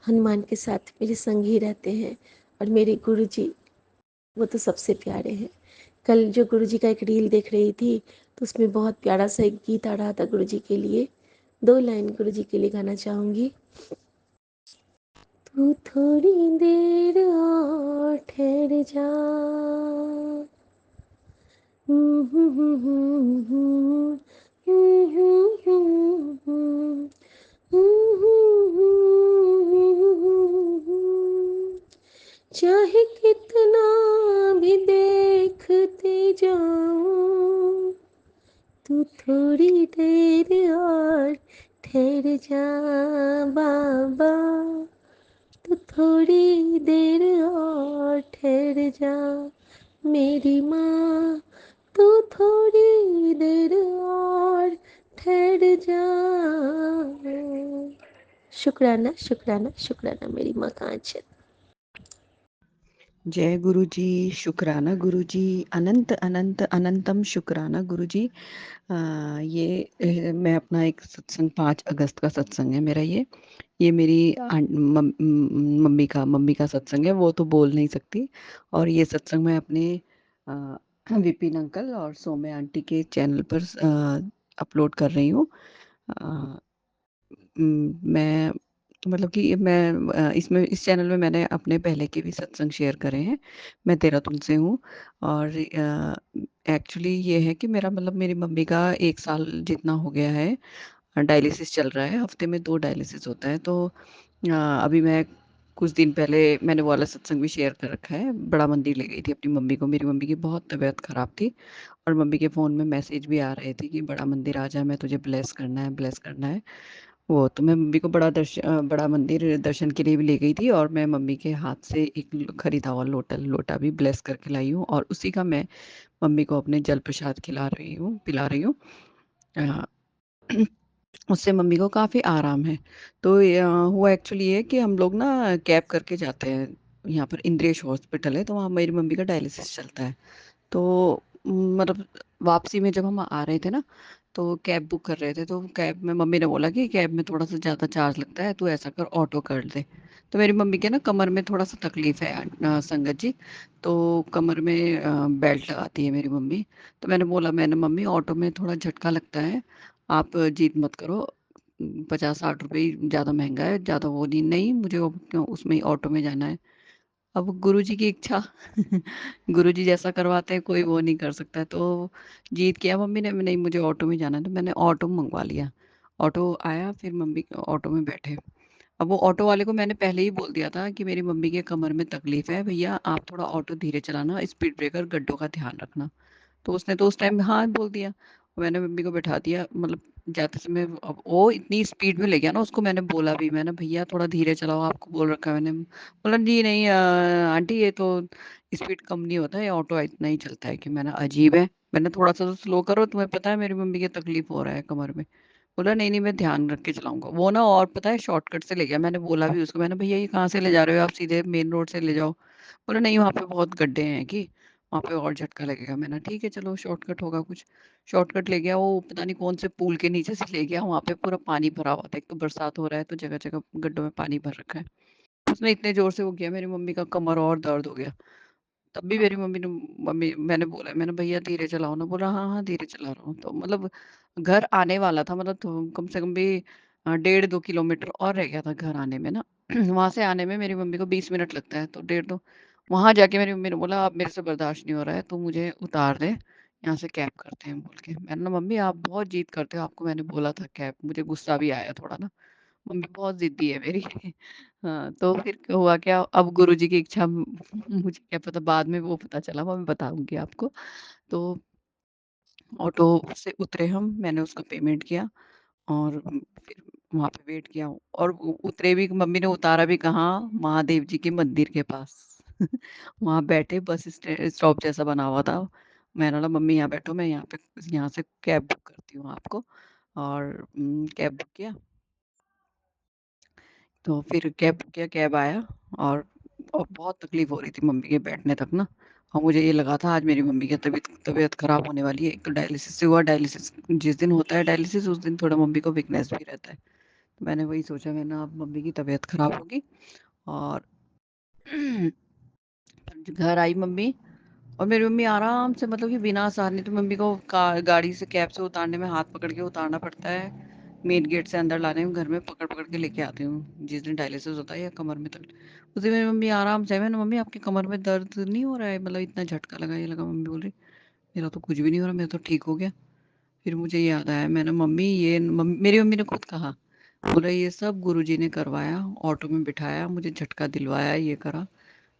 हनुमान के साथ मेरे संग ही रहते हैं, और मेरे गुरु जी वो तो सबसे प्यारे हैं। कल जो गुरु जी का एक रील देख रही थी तो उसमें बहुत प्यारा सा एक गीत आ रहा था गुरु जी के लिए, 2 लाइन गुरु जी के लिए गाना चाहूँगी। तू थोड़ी देर और ठहर जा, चाहे कितना भी देखते जाऊं, तू थोड़ी देर और ठहर जा बाबा, तू थोड़ी देर और ठहर जा मेरी माँ, तू थोड़ी देर और ठहर जा। शुक्राना शुक्राना शुक्राना मेरी माँ का आंचल। जय गुरु जी, शुक्राना गुरु जी, अनंत अनंत अनंतम शुक्राना गुरु जी। मैं अपना एक सत्संग 5 अगस्त का सत्संग है मेरा, ये मेरी मम्मी का सत्संग है, वो तो बोल नहीं सकती। और ये सत्संग मैं अपने विपिन अंकल और सौम्य आंटी के चैनल पर अपलोड कर रही हूँ। मैं मतलब कि मैं इसमें इस चैनल में मैंने अपने पहले के भी सत्संग शेयर करे हैं। मैं देहरादून से हूँ। और एक्चुअली ये है कि मेरा मतलब मेरी मम्मी का 1 साल जितना हो गया है, डायलिसिस चल रहा है, हफ्ते में 2 डायलिसिस होता है। तो अभी मैं कुछ दिन पहले मैंने वो वाला सत्संग भी शेयर कर रखा है, बड़ा मंदिर ले गई थी अपनी मम्मी को। मेरी मम्मी की बहुत तबीयत खराब थी और मम्मी के फ़ोन में मैसेज भी आ रहे थे कि बड़ा मंदिर आ जा, मैं तुझे ब्लेस करना है, ब्लेस करना है। वो तो मैं मम्मी को बड़ा मंदिर दर्शन के लिए भी ले गई थी, और मैं मम्मी के हाथ से एक खरीदा हुआ लोटा भी ब्लेस करके लाई हूँ, और उसी का मैं मम्मी को अपने जल प्रसाद पिला रही हूँ। अ, उससे मम्मी को काफ़ी आराम है। तो हुआ एक्चुअली ये कि हम लोग ना कैब करके जाते हैं, यहाँ पर इंद्रेश हॉस्पिटल है, तो वहाँ मेरी मम्मी का डायलिसिस चलता है। तो मतलब वापसी में जब हम आ रहे थे ना, तो कैब बुक कर रहे थे, तो कैब में मम्मी ने बोला कि कैब में थोड़ा सा ज़्यादा चार्ज लगता है, तू ऐसा कर ऑटो कर दे। तो मेरी मम्मी के ना कमर में थोड़ा सा तकलीफ है संगत जी। तो कमर में बेल्ट लगाती है मेरी मम्मी। तो मैंने मम्मी ऑटो में थोड़ा झटका लगता है, आप जिद मत करो, 50-60 रुपये ही ज़्यादा महंगा है, ज़्यादा वो नहीं, नहीं मुझे क्यों उसमें ही ऑटो में जाना है। अब गुरुजी की इच्छा गुरुजी जैसा करवाते हैं कोई वो नहीं कर सकता है। तो जीत किया मम्मी ने, नहीं मुझे ऑटो में जाना है, तो मैंने ऑटो मंगवा लिया। ऑटो आया, फिर मम्मी ऑटो में बैठे। अब वो ऑटो वाले को मैंने पहले ही बोल दिया था कि मेरी मम्मी के कमर में तकलीफ है भैया, आप थोड़ा ऑटो धीरे चलाना, स्पीड ब्रेकर गड्ढों का ध्यान रखना। तो उसने तो उस टाइम हाँ बोल दिया। मैंने मम्मी को बैठा दिया, मतलब जाते समय अब वो इतनी स्पीड में ले गया ना उसको, मैंने बोला भी, मैंने भैया थोड़ा धीरे चलाओ, आपको बोल रखा है मैंने। बोला जी नहीं आंटी ये तो स्पीड कम नहीं होता है, ऑटो इतना ही चलता है। कि मैंने अजीब है, मैंने थोड़ा सा तो स्लो करो, तुम्हें पता है मेरी मम्मी की तकलीफ हो रहा है कमर में। बोला नहीं नहीं मैं ध्यान रख के चलाऊंगा। वो ना और पता है शॉर्टकट से ले गया, मैंने बोला भी उसको, मैंने भैया ये कहाँ से ले जा रहे हो आप, सीधे मेन रोड से ले जाओ। बोला नहीं वहाँ पे बहुत गड्ढे हैं कि वहाँ पे और झटका लगेगा। मैंने ठीक है चलो शॉर्टकट होगा कुछ। शॉर्टकट ले गया, वो पता नहीं कौन से पुल के नीचे से ले गया, वहाँ पे पूरा पानी भरा हुआ था, एक तो बरसात हो रहा है तो जगह जगह गड्ढों में पानी भर रखा है। उसने इतने जोर से वो किया, मेरी मम्मी का कमर और दर्द हो गया। तब भी मेरी मम्मी मैंने बोला, मैंने भैया धीरे चलाओ ना। बोला हाँ हाँ धीरे चला रहा हूँ। तो मतलब घर आने वाला था, मतलब तो कम से कम भी 1.5-2 किलोमीटर और रह गया था घर आने में ना। वहां से आने में मेरी मम्मी को 20 मिनट लगता है, तो 1.5-2। वहां जाके मेरी मम्मी ने बोला अब मेरे से बर्दाश्त नहीं हो रहा है, तो मुझे उतार दे, यहाँ से कैब करते हैं बोल के। मैंने ना मम्मी आप बहुत जिद करते हो, आपको मैंने बोला था कैब। मुझे गुस्सा भी आया थोड़ा ना, मम्मी बहुत ज़िद्दी है मेरी। हाँ, तो फिर हुआ क्या, अब गुरुजी की इच्छा मुझे क्या पता, बाद में वो पता चला, वो मैं बताऊँगी आपको। तो ऑटो से उतरे हम, मैंने उसका पेमेंट किया और फिर वहाँ पे वेट किया। और उतरे भी, मम्मी ने उतारा भी कहाँ, महादेव जी के मंदिर के पास। वहाँ बैठे, बस स्टॉप जैसा बना हुआ था। मैंने बोला मम्मी यहाँ बैठो, मैं यहाँ पे यहाँ से कैब बुक करती हूँ आपको। और कैब बुक किया, तो फिर कैब किया, कैब आया। और बहुत तकलीफ हो रही थी मम्मी के बैठने तक ना। और मुझे ये लगा था आज मेरी मम्मी की तबीयत तबीयत खराब होने वाली है। एक तो डायलिसिस से हुआ, डायलिसिस जिस दिन होता है डायलिसिस उस दिन थोड़ा मम्मी को वीकनेस भी रहता है। तो मैंने वही सोचा, मैंने अब मम्मी की तबीयत खराब होगी। और घर आई मम्मी, और मेरी मम्मी आराम से, मतलब कि बिना सहारने, नहीं तो मम्मी को गाड़ी से कैब से उतारने में हाथ पकड़ के उतारना पड़ता है, मेन गेट से अंदर लाने में घर में पकड़ पकड़ के लेके आती हूँ जिस दिन डायलिसिस होता है या कमर में दर्द। उस दिन मेरी मम्मी आराम से, मैंने मम्मी आपकी कमर में दर्द नहीं हो रहा है, मतलब इतना झटका लगा ये लगा। मम्मी बोल रही मेरा तो कुछ भी नहीं हो रहा, मेरा तो ठीक हो गया। फिर मुझे याद आया, मैंने मम्मी ये मेरी मम्मी ने खुद कहा, बोला ये सब गुरुजी ने करवाया, ऑटो में बिठाया, मुझे झटका दिलवाया, ये करा।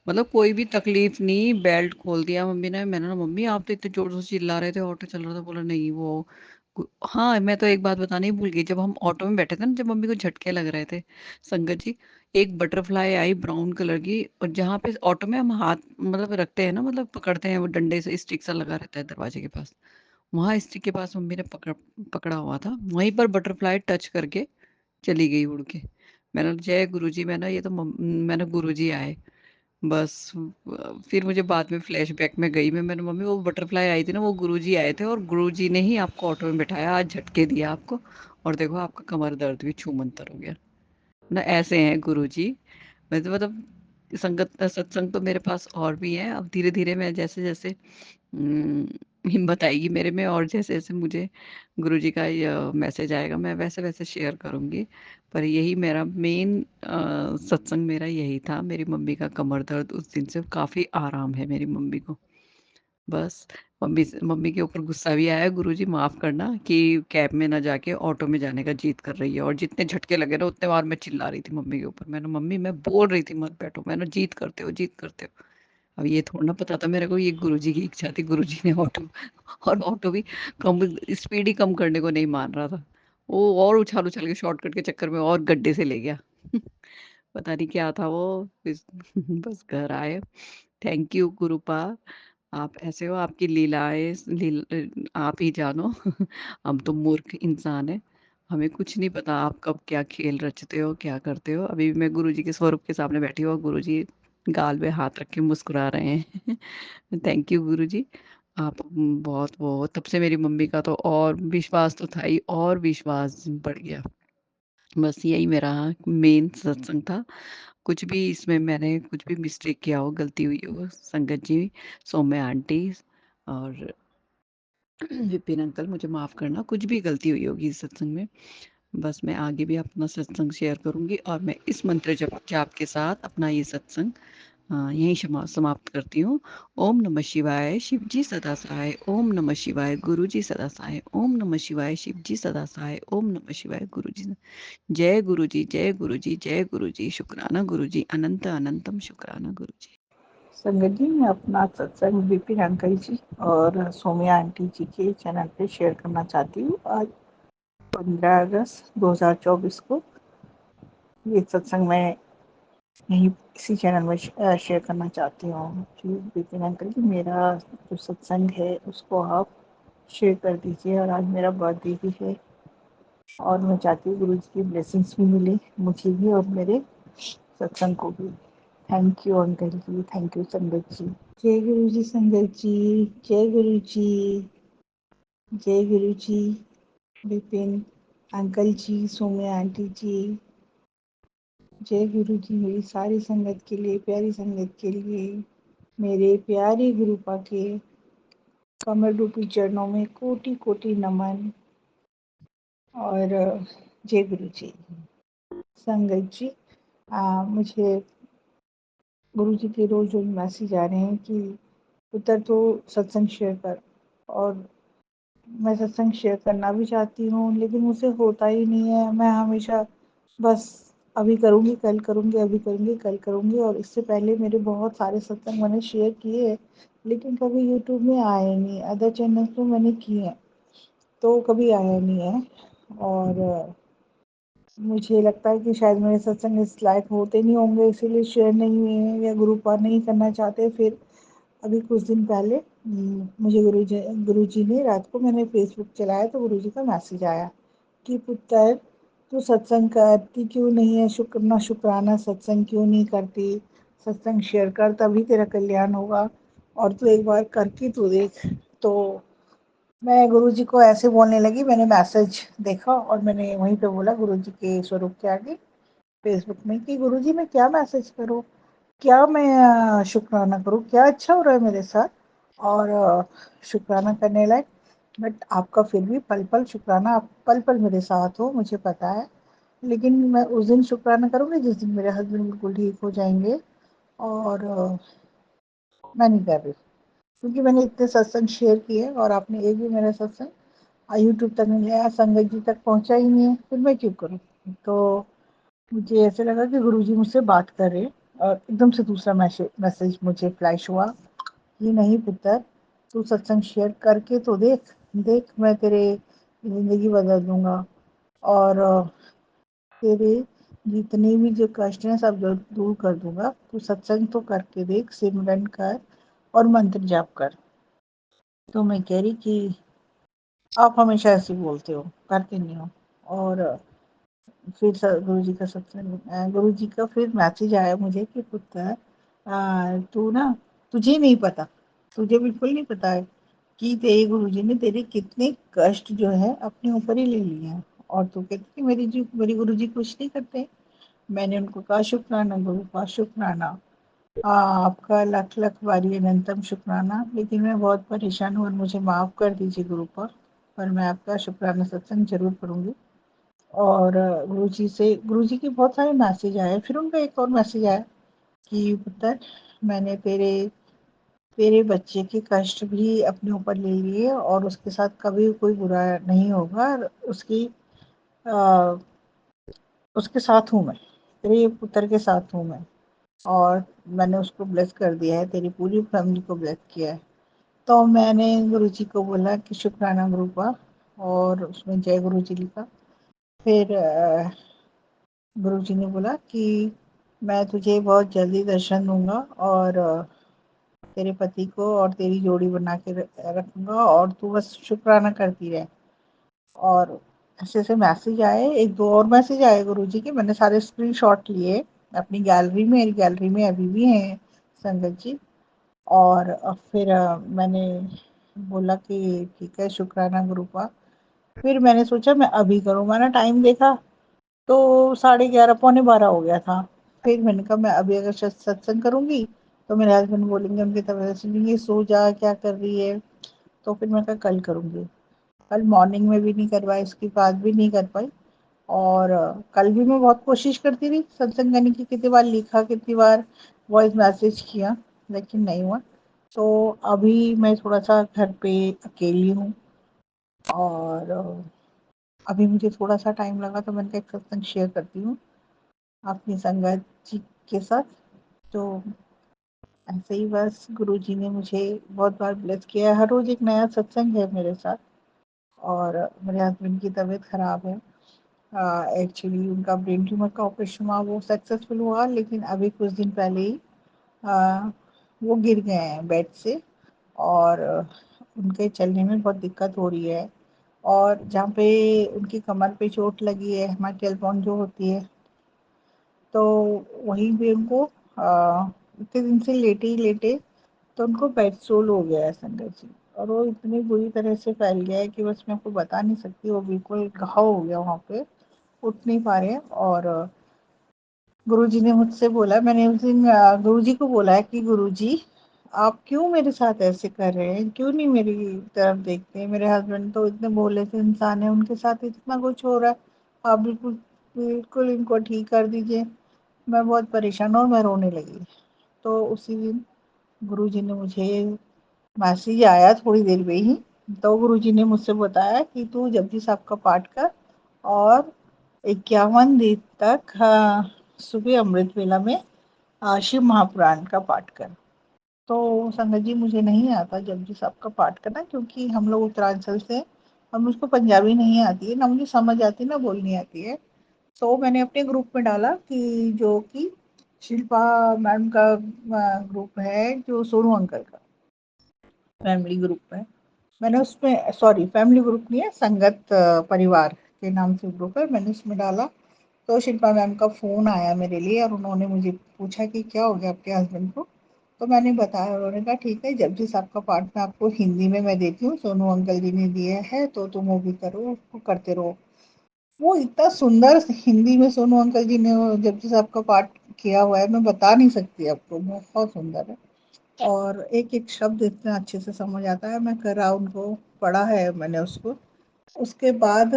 मतलब कोई भी तकलीफ नहीं, बेल्ट खोल दिया मम्मी ने। मैंने ना मम्मी आप तो इतने जोर से चिल्ला रहे थे, ऑटो चल रहा था। बोला नहीं वो हाँ मैं तो एक बात बतानी ही भूल गई, जब हम ऑटो में बैठे थे ना, जब मम्मी को झटके लग रहे थे संगत जी, एक बटरफ्लाई आई ब्राउन कलर की, और जहाँ पे ऑटो में हम हाथ मतलब रखते हैं ना, मतलब पकड़ते हैं, वो डंडे से स्टिक सा लगा रहता है दरवाजे के पास, वहां स्टिक के पास मम्मी ने पकड़ा हुआ था, वहीं पर बटरफ्लाई टच करके चली गई उड़ के। मैंने जय गुरुजी, मैंने ये तो मैंने गुरुजी आए बस। फिर मुझे बाद में फ्लैशबैक में गई मैंने मम्मी वो बटरफ्लाई आई थी ना, वो गुरुजी आए थे, और गुरुजी ने ही आपको ऑटो में बिठाया, आज झटके दिया आपको, और देखो आपका कमर दर्द भी छूमंतर हो गया ना। ऐसे हैं गुरुजी। मैं तो मतलब संगत सत्संग तो मेरे पास और भी है। अब धीरे धीरे मैं जैसे जैसे हिम्मत आएगी मेरे में, और जैसे जैसे मुझे गुरुजी का मैसेज आएगा मैं वैसे वैसे शेयर करूंगी। पर यही मेरा मेन सत्संग मेरा यही था। मेरी मम्मी का कमर दर्द उस दिन से काफ़ी आराम है मेरी मम्मी को। बस मम्मी के ऊपर गुस्सा भी आया, गुरुजी माफ़ करना कि कैब में ना जाके ऑटो में जाने का जिद कर रही है। और जितने झटके लगे ना उतने बार मैं चिल्ला रही थी मम्मी के ऊपर। मैंने मम्मी मैं बोल रही थी मत बैठो, मैंने जिद करते हो जिद करते हो। अब ये थोड़ा ना पता था मेरे को, ये गुरुजी की इच्छा थी, गुरुजी ने ऑटो, और ऑटो भी कम स्पीड ही कम करने को नहीं मान रहा था। वो और उछाल उछाल के शॉर्टकट के चक्कर में और गड्ढे से ले गया। पता नहीं क्या था वो। बस घर आए। थैंक यू गुरुपा, आप ऐसे हो, आपकी लीलाएं आप ही जानो। हम तो मूर्ख इंसान है, हमें कुछ नहीं पता आप कब क्या खेल रचते हो क्या करते हो। अभी भी मैं गुरुजी के स्वरूप के सामने बैठी हूँ और गुरुजी गाल में हाथ रख के मुस्कुरा रहे हैं। थैंक यू गुरुजी। आप बहुत वो तब से मेरी मम्मी का तो और विश्वास तो था ही और विश्वास बढ़ गया। बस यही मेरा मेन सत्संग था। कुछ भी इसमें मैंने कुछ भी मिस्टेक किया हो, गलती हुई हो, संगत जी, सौम्या आंटी और विपिन अंकल मुझे माफ़ करना, कुछ भी गलती हुई होगी इस सत्संग में, बस मैं आगे भी अपना सत्संग शेयर करूँगी और मैं इस मंत्र जप जाप के साथ अपना ये सत्संग यहीं समाप्त करती हूँ। ओम नमः शिवाय, शिव जी सदा सहाय, ओम नमः शिवाय, गुरु जी सदा सहाय, ओम नमः शिवाय, शिव जी सदा सहाय, ओम नमः शिवाय, गुरु जी। जय गुरु जी, जय गुरु जी, जय गुरु जी, शुक्राना गुरु जी, अनंत अनंतम शुक्राना गुरु जी। संगत जी, मैं अपना सत्संग विपिन अंकल जी और सौम्या आंटी जी के चैनल पे शेयर करना चाहती हूँ। आज 15 अगस्त 2024 को ये सत्संग मैं यहीं इसी चैनल में शेयर करना चाहती हूँ कि विपिन अंकल जी, मेरा जो सत्संग है उसको आप शेयर कर दीजिए। और आज मेरा बर्थडे भी है और मैं चाहती हूँ गुरु जी की ब्लेसिंग्स भी मिले मुझे भी और मेरे सत्संग को भी। थैंक यू अंकल जी, थैंक यू संगत जी। जय गुरु जी संगत जी, जय गुरु जी, जय गुरु जी। विपिन अंकल जी, सौम्या आंटी जी, जय गुरु जी। मेरी सारी संगत के लिए, प्यारी संगत के लिए, मेरे प्यारे गुरुपा के कमल रूपी चरणों में कोटि कोटि नमन। और जय गुरु जी। संगत जी, मुझे गुरु जी के रोज रोज मैसेज आ रहे हैं कि पुत्र तो सत्संग शेयर कर, और मैं सत्संग शेयर करना भी चाहती हूँ लेकिन मुझसे होता ही नहीं है। मैं हमेशा बस अभी करूँगी, कल करूँगी, अभी करूँगी, कल करूँगी। और इससे पहले मेरे बहुत सारे सत्संग मैंने शेयर किए लेकिन कभी यूट्यूब में आए नहीं। अदर चैनल पे मैंने किए हैं तो कभी आया नहीं है। और मुझे लगता है कि शायद मेरे सत्संग इस लायक होते नहीं होंगे, इसीलिए शेयर नहीं हुए हैं या गुरु पार नहीं करना चाहते। फिर अभी कुछ दिन पहले मुझे गुरु जी ने रात को, मैंने फेसबुक चलाया तो गुरु जी का मैसेज आया कि पुत्र तू सत्संग करती क्यों नहीं है, शुक्राना सत्संग क्यों नहीं करती, सत्संग शेयर कर तभी तेरा कल्याण होगा, और तू एक बार करके तू देख। तो मैं गुरुजी को ऐसे बोलने लगी, मैंने मैसेज देखा और मैंने वहीं पे बोला गुरुजी के स्वरूप के आगे फेसबुक में कि गुरुजी मैं क्या मैसेज करूँ, क्या मैं शुक्राना करूँ, क्या अच्छा हो रहा है मेरे साथ और शुक्राना करने लायक। बट आपका फिर भी पल पल शुक्राना, आप पल पल मेरे साथ हो मुझे पता है, लेकिन मैं उस दिन शुक्राना करूँगी जिस दिन मेरे हस्बैंड बिल्कुल ठीक हो जाएंगे। और मैं नहीं कर रही क्योंकि मैंने इतने सत्संग शेयर किए और आपने एक भी मेरा सत्संग यूट्यूब तक नहीं गया, संगत जी तक पहुंचा ही नहीं है, फिर मैं क्यों करूं। तो मुझे ऐसे लगा कि गुरुजी मुझसे बात कर रहे, और एकदम से दूसरा मैसेज मुझे फ्लैश हुआ कि नहीं पुत्र, तू सत्संग शेयर करके तो देख, देख मैं तेरे ज़िंदगी बदल दूंगा और तेरे जितने भी जो कष्ट हैं सब दूर कर दूंगा। तू सत्संग तो करके देख, सिमरन कर और मंत्र जाप कर। तो मैं कह रही कि आप हमेशा ऐसे बोलते हो, करते नहीं हो। और फिर गुरु जी का सत्संग, गुरु जी का फिर मैसेज आया मुझे कि पुत्र तू ना, तुझे नहीं पता, तुझे बिल्कुल नहीं पता है कि तेरे गुरु जी ने तेरे कितने कष्ट जो है अपने ऊपर ही ले लिए हैं, और तू कहती कि मेरी गुरु जी कुछ नहीं करते। मैंने उनको कहा शुक्राना गुरु का शुक्राना, आपका लख लख बारी अनंतम शुक्राना, लेकिन मैं बहुत परेशान हूँ और मुझे माफ़ कर दीजिए गुरु पर मैं आपका शुक्राना सत्संग जरूर करूँगी। और गुरु जी के बहुत सारे मैसेज आए। फिर उनका एक और मैसेज आया कि पुत्र मैंने तेरे तेरे बच्चे के कष्ट भी अपने ऊपर ले लिए और उसके साथ कभी कोई बुरा नहीं होगा, आ, उसके साथ हूँ मैं, तेरे पुत्र के साथ हूँ मैं, और मैंने उसको ब्लेस कर दिया है, तेरी पूरी फैमिली को ब्लेस किया है। तो मैंने गुरु जी को बोला कि शुक्राना गुरु का, और उसमें जय गुरु जी लिखा। फिर गुरु जी ने बोला कि मैं तुझे बहुत जल्दी दर्शन दूंगा और तेरे पति को और तेरी जोड़ी बना के रखूंगा और तू बस शुक्राना करती रहे। और ऐसे ऐसे मैसेज आए, एक दो और मैसेज आए गुरु जी के, मैंने सारे स्क्रीनशॉट लिए अपनी गैलरी में, मेरी गैलरी में अभी भी हैं संगत जी। और फिर मैंने बोला कि ठीक है, शुक्राना ग्रुप आ। फिर मैंने सोचा मैं अभी करूँ, मैंने टाइम देखा तो 11:30 पौने 12 हो गया था। फिर मैंने कहा मैं अभी अगर सत्संग करूँगी तो मेरे हस्बैंड बोलेंगे, उनकी तबीयत सुनेंगे, सो जा, क्या कर रही है। तो फिर मैं कहा कल करूँगी। कल मॉर्निंग में भी नहीं करवाई, इसके बाद भी नहीं कर पाई। और कल भी मैं बहुत कोशिश करती रही सत्संग करने की, कितनी बार लिखा, कितनी बार वॉइस मैसेज किया, लेकिन नहीं हुआ। तो अभी मैं थोड़ा सा घर पे अकेली हूँ और अभी मुझे थोड़ा सा टाइम लगा तो मैंने कहा एक सत्संग शेयर करती हूँ अपनी संगत जी के साथ। तो ऐसे ही बस गुरु जी ने मुझे बहुत बार ब्लेस किया है। हर रोज एक नया सत्संग है मेरे साथ। और मेरे हस्बैंड की तबीयत खराब है। एक्चुअली उनका ब्रेन ट्यूमर का ऑपरेशन हुआ, वो सक्सेसफुल हुआ, लेकिन अभी कुछ दिन पहले ही आ, वो गिर गए हैं बेड से। और उनके चलने में बहुत दिक्कत हो रही है। और जहाँ पे उनकी कमर पे चोट लगी है, हमारी टेलबोन जो होती है, तो वहीं पे उनको इतने दिन से लेटे ही लेटे तो उनको बेड सोल हो गया है संगत जी। और वो इतनी बुरी तरह से फैल गया है कि बस मैं आपको बता नहीं सकती। वो बिल्कुल घाव हो गया वहाँ पे, उठ नहीं पा रहे हैं। और गुरुजी ने मुझसे बोला, मैंने उस दिन गुरुजी को बोला है कि गुरुजी आप क्यों मेरे साथ ऐसे कर रहे हैं, क्यों नहीं मेरी तरफ देखते हैं। मेरे हस्बैंड तो इतने भोले से इंसान है, उनके साथ इतना कुछ हो रहा है, आप बिल्कुल बिल्कुल इनको ठीक कर दीजिए। मैं बहुत परेशान हूँ और मैं रोने लगी। तो उसी दिन गुरुजी ने मुझे मैसेज आया थोड़ी देर में ही। तो गुरुजी ने मुझसे बताया कि तू जपजी साहब का पाठ कर और 51 दिन तक सुबह अमृत वेला में शिव महापुराण का पाठ कर। तो संगत जी मुझे नहीं आता जपजी साहब का पाठ करना, क्योंकि हम लोग उत्तरांचल से, और मुझको पंजाबी नहीं आती है, ना मुझे समझ आती ना बोलनी आती है। तो मैंने अपने ग्रुप में डाला कि जो कि शिल्पा मैम का ग्रुप है, जो सोनू अंकल का फैमिली ग्रुप है, मैंने उसमें, सॉरी फैमिली ग्रुप नहीं है, संगत परिवार के नाम से ग्रुप है, मैंने उसमें डाला। तो शिल्पा मैम का फ़ोन आया मेरे लिए और उन्होंने मुझे पूछा कि क्या हो गया आपके हस्बैंड को। तो मैंने बताया, उन्होंने कहा ठीक है, जपजी साहब का पाठ मैं आपको हिंदी में मैं देती हूँ, सोनू अंकल जी ने दिया है तो तुम वो भी करो, उसको करते रहो। वो इतना सुंदर हिंदी में सोनू अंकल जी ने जपजी साहब का पाठ किया हुआ है, मैं बता नहीं सकती आपको, बहुत सुंदर है। और एक एक शब्द इतना अच्छे से समझ आता है। मैं करा उनको पढ़ा है मैंने उसको। उसके बाद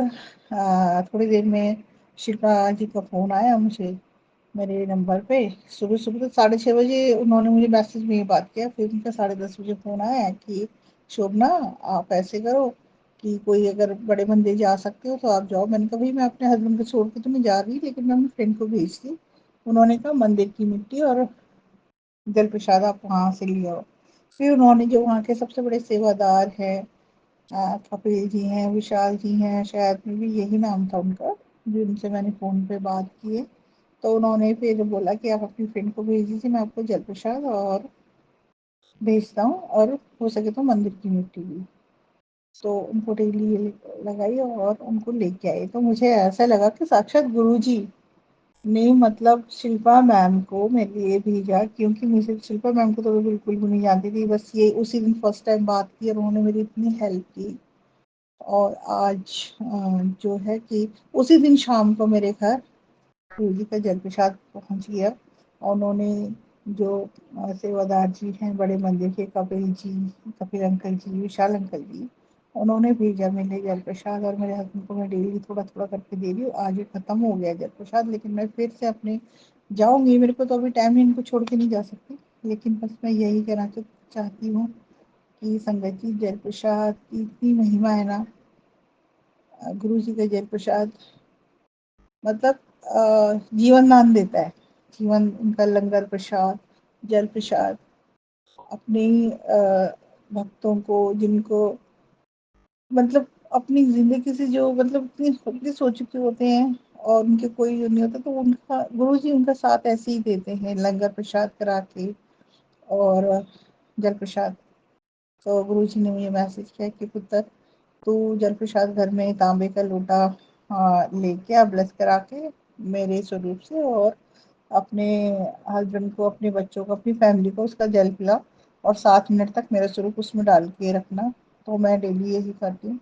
थोड़ी देर में शिल्पा जी का फ़ोन आया मुझे मेरे नंबर पे। सुबह सुबह तो 6:30 बजे उन्होंने मुझे मैसेज में ये बात किया, फिर उनका 10:30 बजे फ़ोन आया कि शोभना आप ऐसे करो कि कोई अगर बड़े मंदिर जा सकते हो तो आप जाओ। मैंने कहा भाई मैं अपने हस्बैंड को छोड़ के तो नहीं जा रही, लेकिन मैं अपनी फ्रेंड को भेजती। उन्होंने कहा मंदिर की मिट्टी और जल प्रसाद आप वहाँ से ले आओ। फिर उन्होंने जो वहाँ के सबसे बड़े सेवादार हैं, कपिल जी हैं, विशाल जी हैं, शायद में भी यही नाम था उनका, जिनसे मैंने फ़ोन पे बात की है। तो उन्होंने फिर बोला कि आप अपनी फ्रेंड को भेज दीजिए, मैं आपको जल प्रसाद और भेजता हूँ, और हो सके तो मंदिर की मिट्टी भी। तो उनको डेली लगाई और उनको लेके आई। तो मुझे ऐसा लगा कि साक्षात गुरु जी ने मतलब शिल्पा मैम को मेरे लिए भेजा, क्योंकि मुझे शिल्पा मैम को तो मैं बिल्कुल भी नहीं जानती थी। बस ये उसी दिन फर्स्ट टाइम बात की और उन्होंने मेरी इतनी हेल्प की। और आज जो है कि उसी दिन शाम को मेरे घर गुरु जी का जल प्रसाद पहुँच गया। और उन्होंने जो सेवादार जी हैं बड़े मंदिर के, कपिल जी, कपिल अंकल जी, विशाल अंकल जी, उन्होंने भेजा मेरे लिए जल प्रसाद। और मेरे हस्बैंड को मैं डेली थोड़ा थोड़ा करके दे रही हूँ। आज ये खत्म हो गया जल प्रसाद, लेकिन मैं फिर से अपने जाऊंगी। मेरे को तो अभी टाइम ही इनको छोड़ के नहीं जा सकती, लेकिन बस मैं यही कहना चाहती हूँ कि संगत जी जल प्रसाद की इतनी महिमा है ना। गुरु जी का जल प्रसाद मतलब जीवन दान देता है। जीवन, उनका लंगर प्रसाद, जल प्रसाद अपने भक्तों को, जिनको मतलब अपनी जिंदगी से जो मतलब इतनी होपलेस हो चुके होते हैं और उनके कोई नहीं होता, तो उनका गुरु जी उनका साथ ऐसे ही देते हैं, लंगर प्रसाद करा के और जल प्रसाद। तो गुरु जी ने मुझे मैसेज किया कि पुत्र तू जल प्रसाद घर में तांबे का लोटा लेके आ, ब्लेस करा के मेरे स्वरूप से, और अपने हस्बैंड को, अपने बच्चों को, अपनी फैमिली को उसका जल पिला, और 7 मिनट तक मेरा स्वरूप उसमें डाल के रखना। तो मैं डेली यही करती हूँ।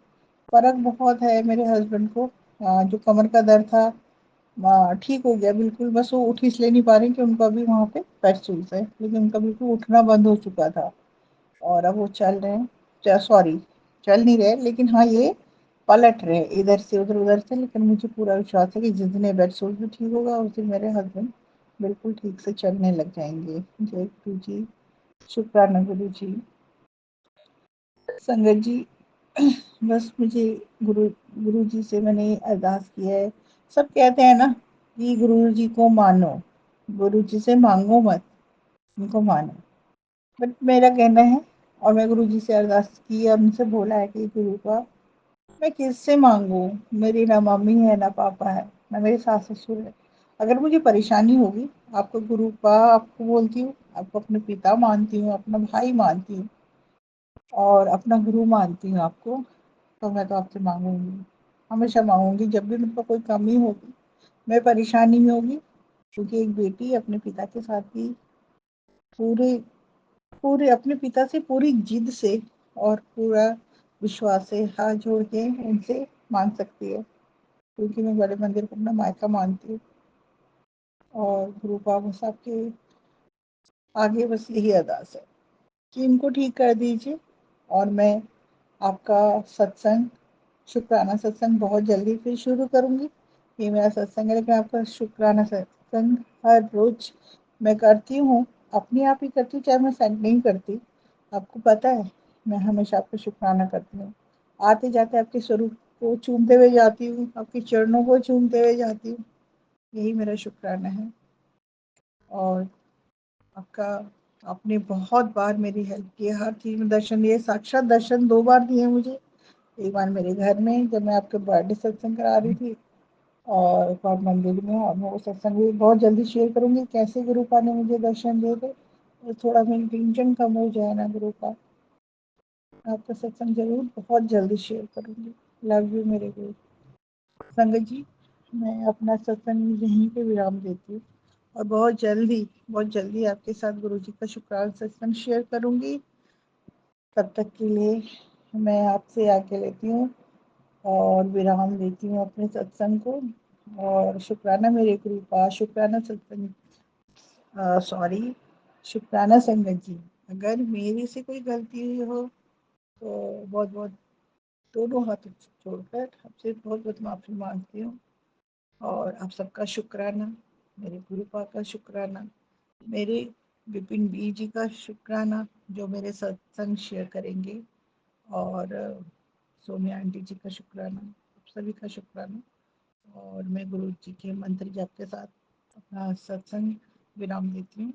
फ़र्क बहुत है मेरे हस्बैंड को, जो कमर का दर्द था ठीक हो गया बिल्कुल, बस वो उठ इसलिए नहीं पा रहे कि उनका भी वहाँ पे पेस्टूल्स है, लेकिन उनका बिल्कुल उठना बंद हो चुका था और अब वो चल रहे हैं, सॉरी चल नहीं रहे, लेकिन हाँ ये पलट रहे हैं इधर से उधर से, लेकिन मुझे पूरा विश्वास है कि जिस दिन ये बेड भी ठीक होगा उस दिन मेरे हस्बैंड बिल्कुल ठीक से चलने लग जाएंगे। जय गुरु जी, शुक्राना गुरु जी। संगत जी, बस मुझे गुरु गुरु जी से मैंने अरदास किया है। सब कहते हैं ना कि गुरु जी को मानो, गुरु जी से मांगो मत, उनको मानो। बट मेरा कहना है, और मैं गुरु जी से अरदास की है, उनसे बोला है कि गुरु का मैं किससे मांगू, मेरी ना मम्मी है ना पापा है ना मेरे सास ससुर है। अगर मुझे परेशानी होगी आपको गुरु का आपको बोलती हूँ, आपको अपने पिता मानती हूँ, अपना भाई मानती हूँ और अपना गुरु मानती हूँ आपको, तो मैं तो आपसे मांगूंगी, हमेशा मांगूंगी। जब भी मुझको कोई कमी होगी, मैं परेशानी में होगी, क्योंकि एक बेटी अपने पिता के साथ भी पूरे पूरे अपने पिता से पूरी जिद से और पूरा विश्वास से हाथ जोड़ के उनसे मांग सकती है, क्योंकि मैं बड़े मंदिर को अपना मायका मानती हूँ। और गुरु बाबा साहब के आगे बस यही अरदास है कि इनको ठीक कर दीजिए, और मैं आपका सत्संग, शुक्राना सत्संग बहुत जल्दी फिर शुरू करूँगी। ये मेरा सत्संग है, लेकिन आपका शुक्राना सत्संग हर रोज मैं करती हूँ, अपने आप ही करती हूँ, चाहे मैं सेंड नहीं करती। आपको पता है मैं हमेशा आपका शुक्राना करती हूँ, आते जाते आपके स्वरूप को चूमते हुए जाती हूँ, आपके चरणों को चूमते हुए जाती हूँ, यही मेरा शुक्राना है। और आपका आपने बहुत बार मेरी हेल्प की है, हर चीज़ में दर्शन दिए, साक्षात दर्शन 2 बार दिए मुझे। एक बार मेरे घर में जब मैं आपके बर्थडे सत्संग करा रही थी, और एक बार मंदिर में, और मैं वो सत्संग भी बहुत जल्दी शेयर करूँगी कैसे गुरुपा ने मुझे दर्शन दिए थे। तो थोड़ा मेरी टेंशन कम हो जाए ना गुरुपा, आपका सत्संग ज़रूर बहुत जल्दी शेयर करूँगी। लव यू मेरे गुरु। संगत जी, मैं अपना सत्संग यहीं पे विराम देती हूँ, और बहुत जल्दी आपके साथ गुरु जी का शुक्राना सत्संग शेयर करूँगी। तब तक के लिए मैं आपसे आज्ञा लेती हूँ और विराम देती हूँ अपने सत्संग को। और शुक्राना मेरे गुरु का, शुक्राना सत्संग, सॉरी, शुक्राना संगत जी, अगर मेरे से कोई गलती हुई हो तो बहुत बहुत दोनों हाथ जोड़कर आपसे बहुत बहुत माफ़ी मांगती हूँ। और आप सबका शुक्राना, मेरे गुरुपा का शुक्राना, मेरे विपिन बी जी का शुक्राना जो मेरे सत्संग शेयर करेंगे, और सोनिया आंटी जी का शुक्राना, आप सभी का शुक्राना। और मैं गुरु जी के मंत्र जाप के साथ अपना सत्संग विराम देती हूँ।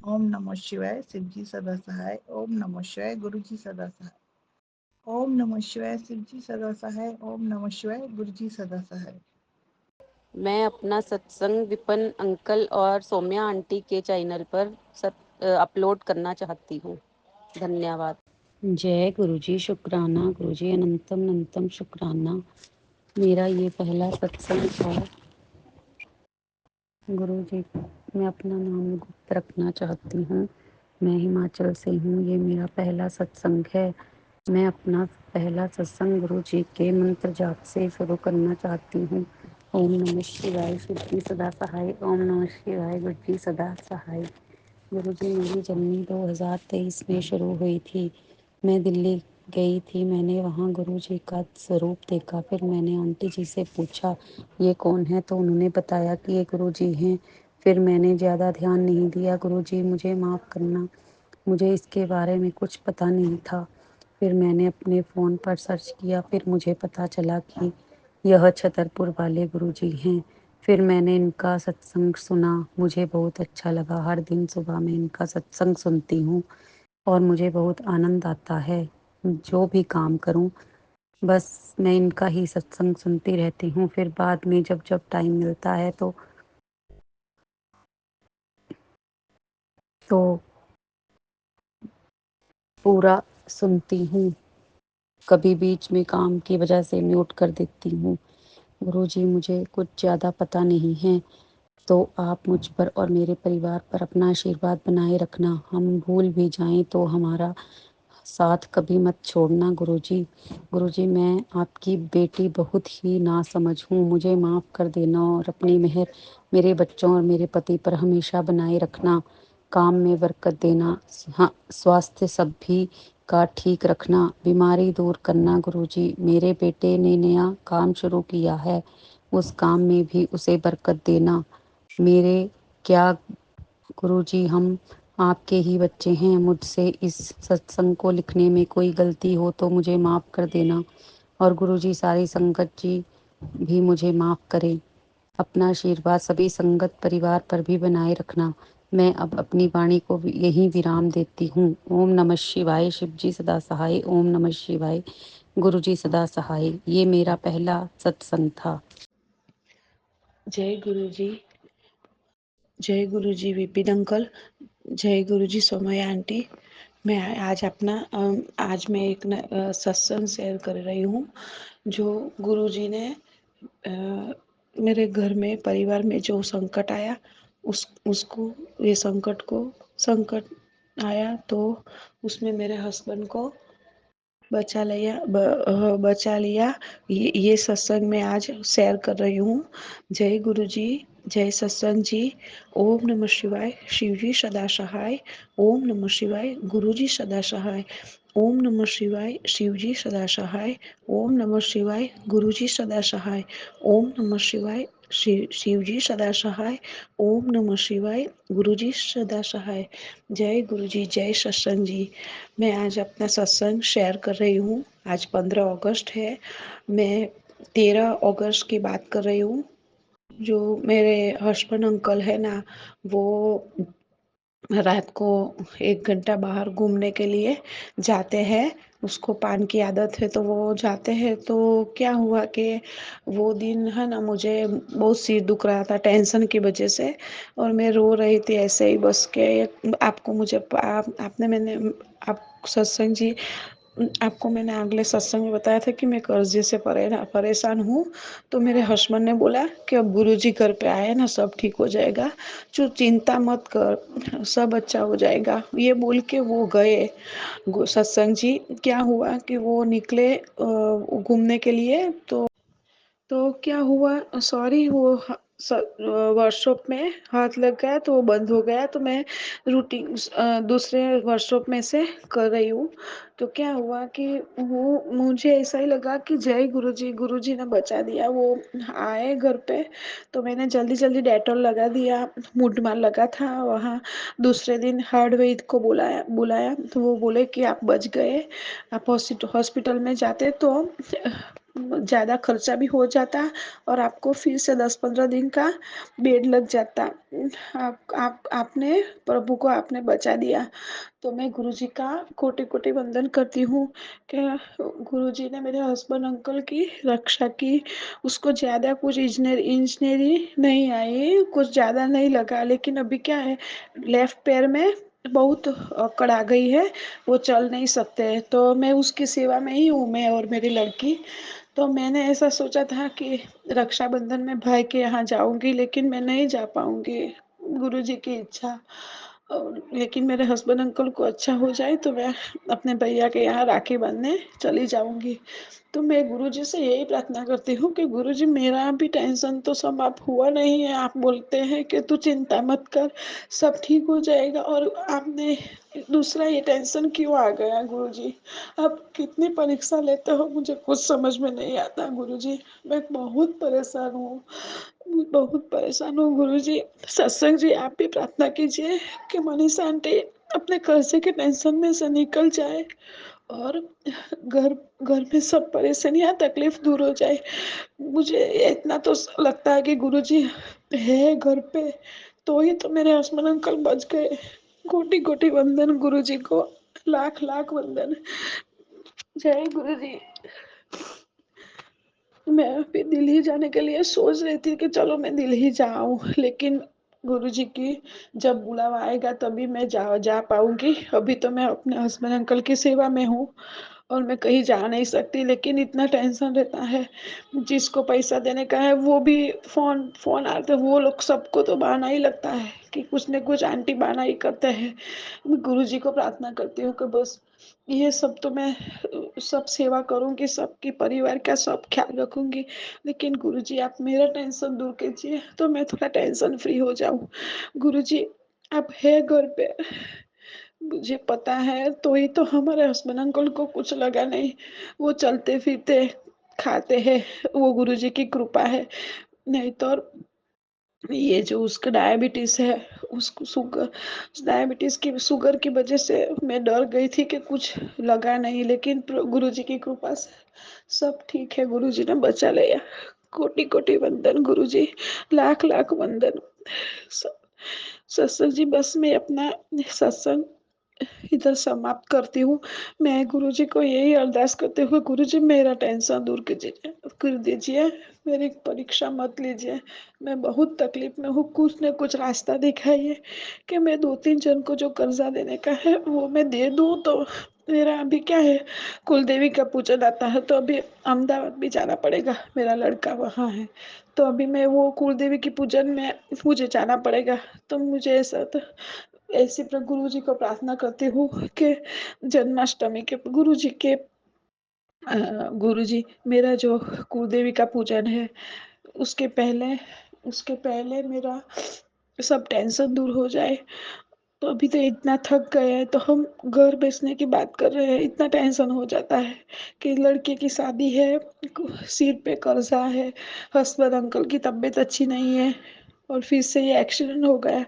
ओम नमः शिवाय, शिव जी सदा सहाय। ओम नमः शिवाय, गुरु जी सदा सहाय। ओम नमः शिवाय, शिव जी सदा सहाय। ओम नमः शिवाय, गुरु जी सदा सहाय। मैं अपना सत्संग विपन अंकल और सौम्या आंटी के चैनल पर अपलोड करना चाहती हूँ। धन्यवाद। जय गुरुजी, शुक्राना गुरुजी, अनंतम अनंतम शुक्राना। मेरा ये पहला सत्संग है। गुरुजी, मैं अपना नाम गुप्त रखना चाहती हूँ। मैं हिमाचल से हूँ। ये मेरा पहला सत्संग है। मैं अपना पहला सत्संग गुरु जी के मंत्र जाप से शुरू करना चाहती हूँ। ओम नमः शिवाय, शिव जी सदा सहाय। ओम नमः शिवाय, गुरु जी सदा सहाय। गुरु जी, मेरी जर्नी 2023 में शुरू हुई थी। मैं दिल्ली गई थी, मैंने वहाँ गुरु जी का स्वरूप देखा। फिर मैंने आंटी जी से पूछा ये कौन है, तो उन्होंने बताया कि ये गुरु जी हैं। फिर मैंने ज़्यादा ध्यान नहीं दिया। गुरु जी मुझे माफ़ करना, मुझे इसके बारे में कुछ पता नहीं था। फिर मैंने अपने फ़ोन पर सर्च किया, फिर मुझे पता चला कि यह छतरपुर वाले गुरु जी हैं। फिर मैंने इनका सत्संग सुना, मुझे बहुत अच्छा लगा। हर दिन सुबह मैं इनका सत्संग सुनती हूँ और मुझे बहुत आनंद आता है। जो भी काम करूँ, बस मैं इनका ही सत्संग सुनती रहती हूँ। फिर बाद में जब जब टाइम मिलता है तो पूरा सुनती हूँ। कभी बीच में काम की वजह से म्यूट कर देती हूँ। गुरुजी, मुझे कुछ ज़्यादा पता नहीं है, तो आप मुझ पर और मेरे परिवार पर अपना आशीर्वाद बनाए रखना। हम भूल भी जाएं तो हमारा साथ कभी मत छोड़ना गुरुजी। गुरुजी, मैं आपकी बेटी बहुत ही नासमझ हूँ, मुझे माफ़ कर देना और अपनी मेहर मेरे बच्चों और मेरे पति पर हमेशा बनाए रखना। काम में बरकत देना, हाँ, स्वास्थ्य सभी का ठीक रखना, बीमारी दूर करना गुरुजी। मेरे बेटे ने नया काम शुरू किया है, उस काम में भी उसे बरकत देना। मेरे क्या गुरुजी, हम आपके ही बच्चे हैं, मुझसे इस सत्संग को लिखने में कोई गलती हो तो मुझे माफ़ कर देना और गुरुजी सारी संगत जी भी मुझे माफ़ करें। अपना आशीर्वाद सभी संगत परिवार पर भी बनाए रखना। मैं अब अपनी वाणी को यहीं विराम देती हूँ। ओम नमः शिवाय। शिव जी सदा सहाय। ओम नमः शिवाय। गुरु जी सदा सहाय। ये मेरा पहला सत्संग था। जय गुरु जी। जय गुरु जी विपिन अंकल। जय गुरु जी सोमया आंटी। मैं आज मैं एक सत्संग शेयर कर रही हूँ जो गुरु जी ने मेरे घर में परिवार में जो संकट आया उसको ये संकट आया तो उसमें मेरे हस्बैंड को बचा लिया। ये सत्संग में आज शेयर कर रही हूँ। जय गुरु जी। जय सत्संग जी। ओम नमः शिवाय। शिव जी सदा सहाय। ओम नमः शिवाय। गुरु जी सदा सहाय। ओम नमः शिवाय। शिव जी सदा सहाय। ओम नमः शिवाय। गुरु जी सदा सहाय। ओम नमः शिवाय। शिव जी सदा सहाय। ओम नमः शिवाय। गुरु जी सदा सहाय। जय गुरु जी। जय सत्संग जी। मैं आज अपना सत्संग शेयर कर रही हूँ। आज 15 अगस्त है। मैं 13 अगस्त की बात कर रही हूँ। जो मेरे हस्बैंड अंकल है ना, वो रात को 1 घंटा बाहर घूमने के लिए जाते हैं। उसको पान की आदत है तो वो जाते हैं। तो क्या हुआ कि वो दिन है ना, मुझे बहुत सिर दुख रहा था टेंशन की वजह से और मैं रो रही थी ऐसे ही बस के। आपको मुझे आपने मैंने आप सत्संग जी आपको मैंने अगले सत्संग में बताया था कि मैं कर्जे से परेशान हूँ। तो मेरे हस्बैंड ने बोला कि अब गुरुजी घर पे आए ना, सब ठीक हो जाएगा, जो चिंता मत कर, सब अच्छा हो जाएगा। ये बोल के वो गए सत्संग जी। क्या हुआ कि वो निकले घूमने के लिए। तो क्या हुआ, सॉरी, वो वर्कशॉप में हाथ लग गया तो वो बंद हो गया। तो मैं रूटीन दूसरे वर्कशॉप में से कर रही हूँ। तो क्या हुआ कि वो मुझे ऐसा ही लगा कि जय गुरुजी ने बचा दिया। वो आए घर पे तो मैंने जल्दी जल्दी डेटॉल लगा दिया। मुड मार लगा था वहाँ। दूसरे दिन हार्डवेयर को बुलाया तो वो बोले कि आप बच गए, आप हॉस्पिटल में जाते तो ज़्यादा खर्चा भी हो जाता और आपको फिर से 10-15 दिन का बेड लग जाता। आपने प्रभु को आपने बचा दिया। तो मैं गुरुजी का कोटि कोटि वंदन करती हूँ कि गुरुजी ने मेरे हस्बैंड अंकल की रक्षा की। उसको ज़्यादा कुछ इंजीनियरिंग नहीं आई, कुछ ज़्यादा नहीं लगा, लेकिन अभी क्या है, लेफ्ट पैर में बहुत अकड़ आ गई है, वो चल नहीं सकते। तो मैं उसकी सेवा में ही हूँ, मैं और मेरी लड़की। तो मैंने ऐसा सोचा था कि रक्षाबंधन में भाई के यहाँ जाऊंगी, लेकिन मैं नहीं जा पाऊंगी, गुरुजी की इच्छा। लेकिन मेरे हस्बैंड अंकल को अच्छा हो जाए तो मैं अपने भैया के यहाँ राखी बांधने चली जाऊंगी। तो मैं गुरुजी से यही प्रार्थना करती हूँ कि गुरुजी, मेरा भी टेंशन तो समाप्त हुआ नहीं है। आप बोलते हैं कि तू चिंता मत कर, सब ठीक हो जाएगा, और आपने दूसरा ये टेंशन क्यों आ गया गुरुजी? आप कितनी परीक्षा लेते हो मुझे कुछ समझ में नहीं आता गुरुजी। मैं बहुत परेशान हूँ, बहुत परेशान हूँ गुरुजी। सत्संग जी, आप भी प्रार्थना कीजिए कि मनीषा आंटी अपने कर्जे के टेंशन में से निकल जाए और घर घर में सब परेशानियां तकलीफ दूर हो जाए। मुझे इतना तो लगता है कि गुरुजी है घर पे, तो ही तो मेरे हस्बैंड अंकल बच गए। कोटि कोटि वंदन गुरुजी को, लाख लाख वंदन। जय गुरुजी। मैं अभी दिल्ली जाने के लिए सोच रही थी कि चलो मैं दिल्ली जाऊं, लेकिन गुरुजी की जब बुलावा आएगा तभी मैं जा पाऊंगी। अभी तो मैं अपने हस्बैंड अंकल की सेवा में हूँ और मैं कहीं जा नहीं सकती, लेकिन इतना टेंशन रहता है। जिसको पैसा देने का है वो भी फ़ोन फ़ोन आते हैं, वो लोग सबको तो बहाना ही लगता है कि कुछ न कुछ आंटी बहाना ही करते हैं। मैं गुरुजी को प्रार्थना करती हूँ कि बस ये सब तो मैं सब सेवा करूँगी, सबकी परिवार का सब ख़्याल रखूँगी। लेकिन गुरुजी आप मेरा टेंशन दूर कीजिए, तो मैं थोड़ा टेंशन फ्री हो जाऊँ। गुरुजी आप है घर पे, मुझे पता है, तो ही तो हमारे हस्बैंड अंकल को कुछ लगा नहीं। वो चलते-फिरते खाते हैं, वो गुरुजी की कृपा है। नहीं तो ये जो उसका डायबिटीज़ है, उसको डायबिटीज़ की शुगर की वज़ह से मैं डर गई थी कि कुछ लगा नहीं, लेकिन गुरुजी की कृपा से सब ठीक है। गुरुजी ने बचा लिया। कोटि-कोटि वंदन गुरुजी, लाख-लाख वंदन। स सत्संग जी, बस मैं अपना सत्संग इधर समाप्त करती हूँ। मैं गुरुजी को यही अरदास करती हूँ, गुरुजी मेरा टेंशन दूर कीजिए कर दीजिए, मेरी परीक्षा मत लीजिए। मैं बहुत तकलीफ़ में हूँ, कुछ न कुछ रास्ता दिखाइए कि मैं 2-3 जन को जो कर्ज़ा देने का है वो मैं दे दूँ। तो मेरा अभी क्या है, कुलदेवी का पूजन आता है, तो अभी अहमदाबाद भी जाना पड़ेगा, मेरा लड़का वहाँ है। तो अभी मैं वो कुलदेवी की पूजन में मुझे जाना पड़ेगा। तो मुझे ऐसे गुरुजी को प्रार्थना करती हूँ कि जन्माष्टमी के गुरुजी के गुरुजी, मेरा जो कुलदेवी का पूजन है, उसके पहले उसके पहले मेरा सब टेंशन दूर हो जाए। तो अभी तो इतना थक गए हैं, तो हम घर बेचने की बात कर रहे हैं, इतना टेंशन हो जाता है कि लड़के की शादी है, सिर पे कर्जा है, हस्बैंड अंकल की तबीयत अच्छी नहीं है और फिर से ये एक्सीडेंट हो गया।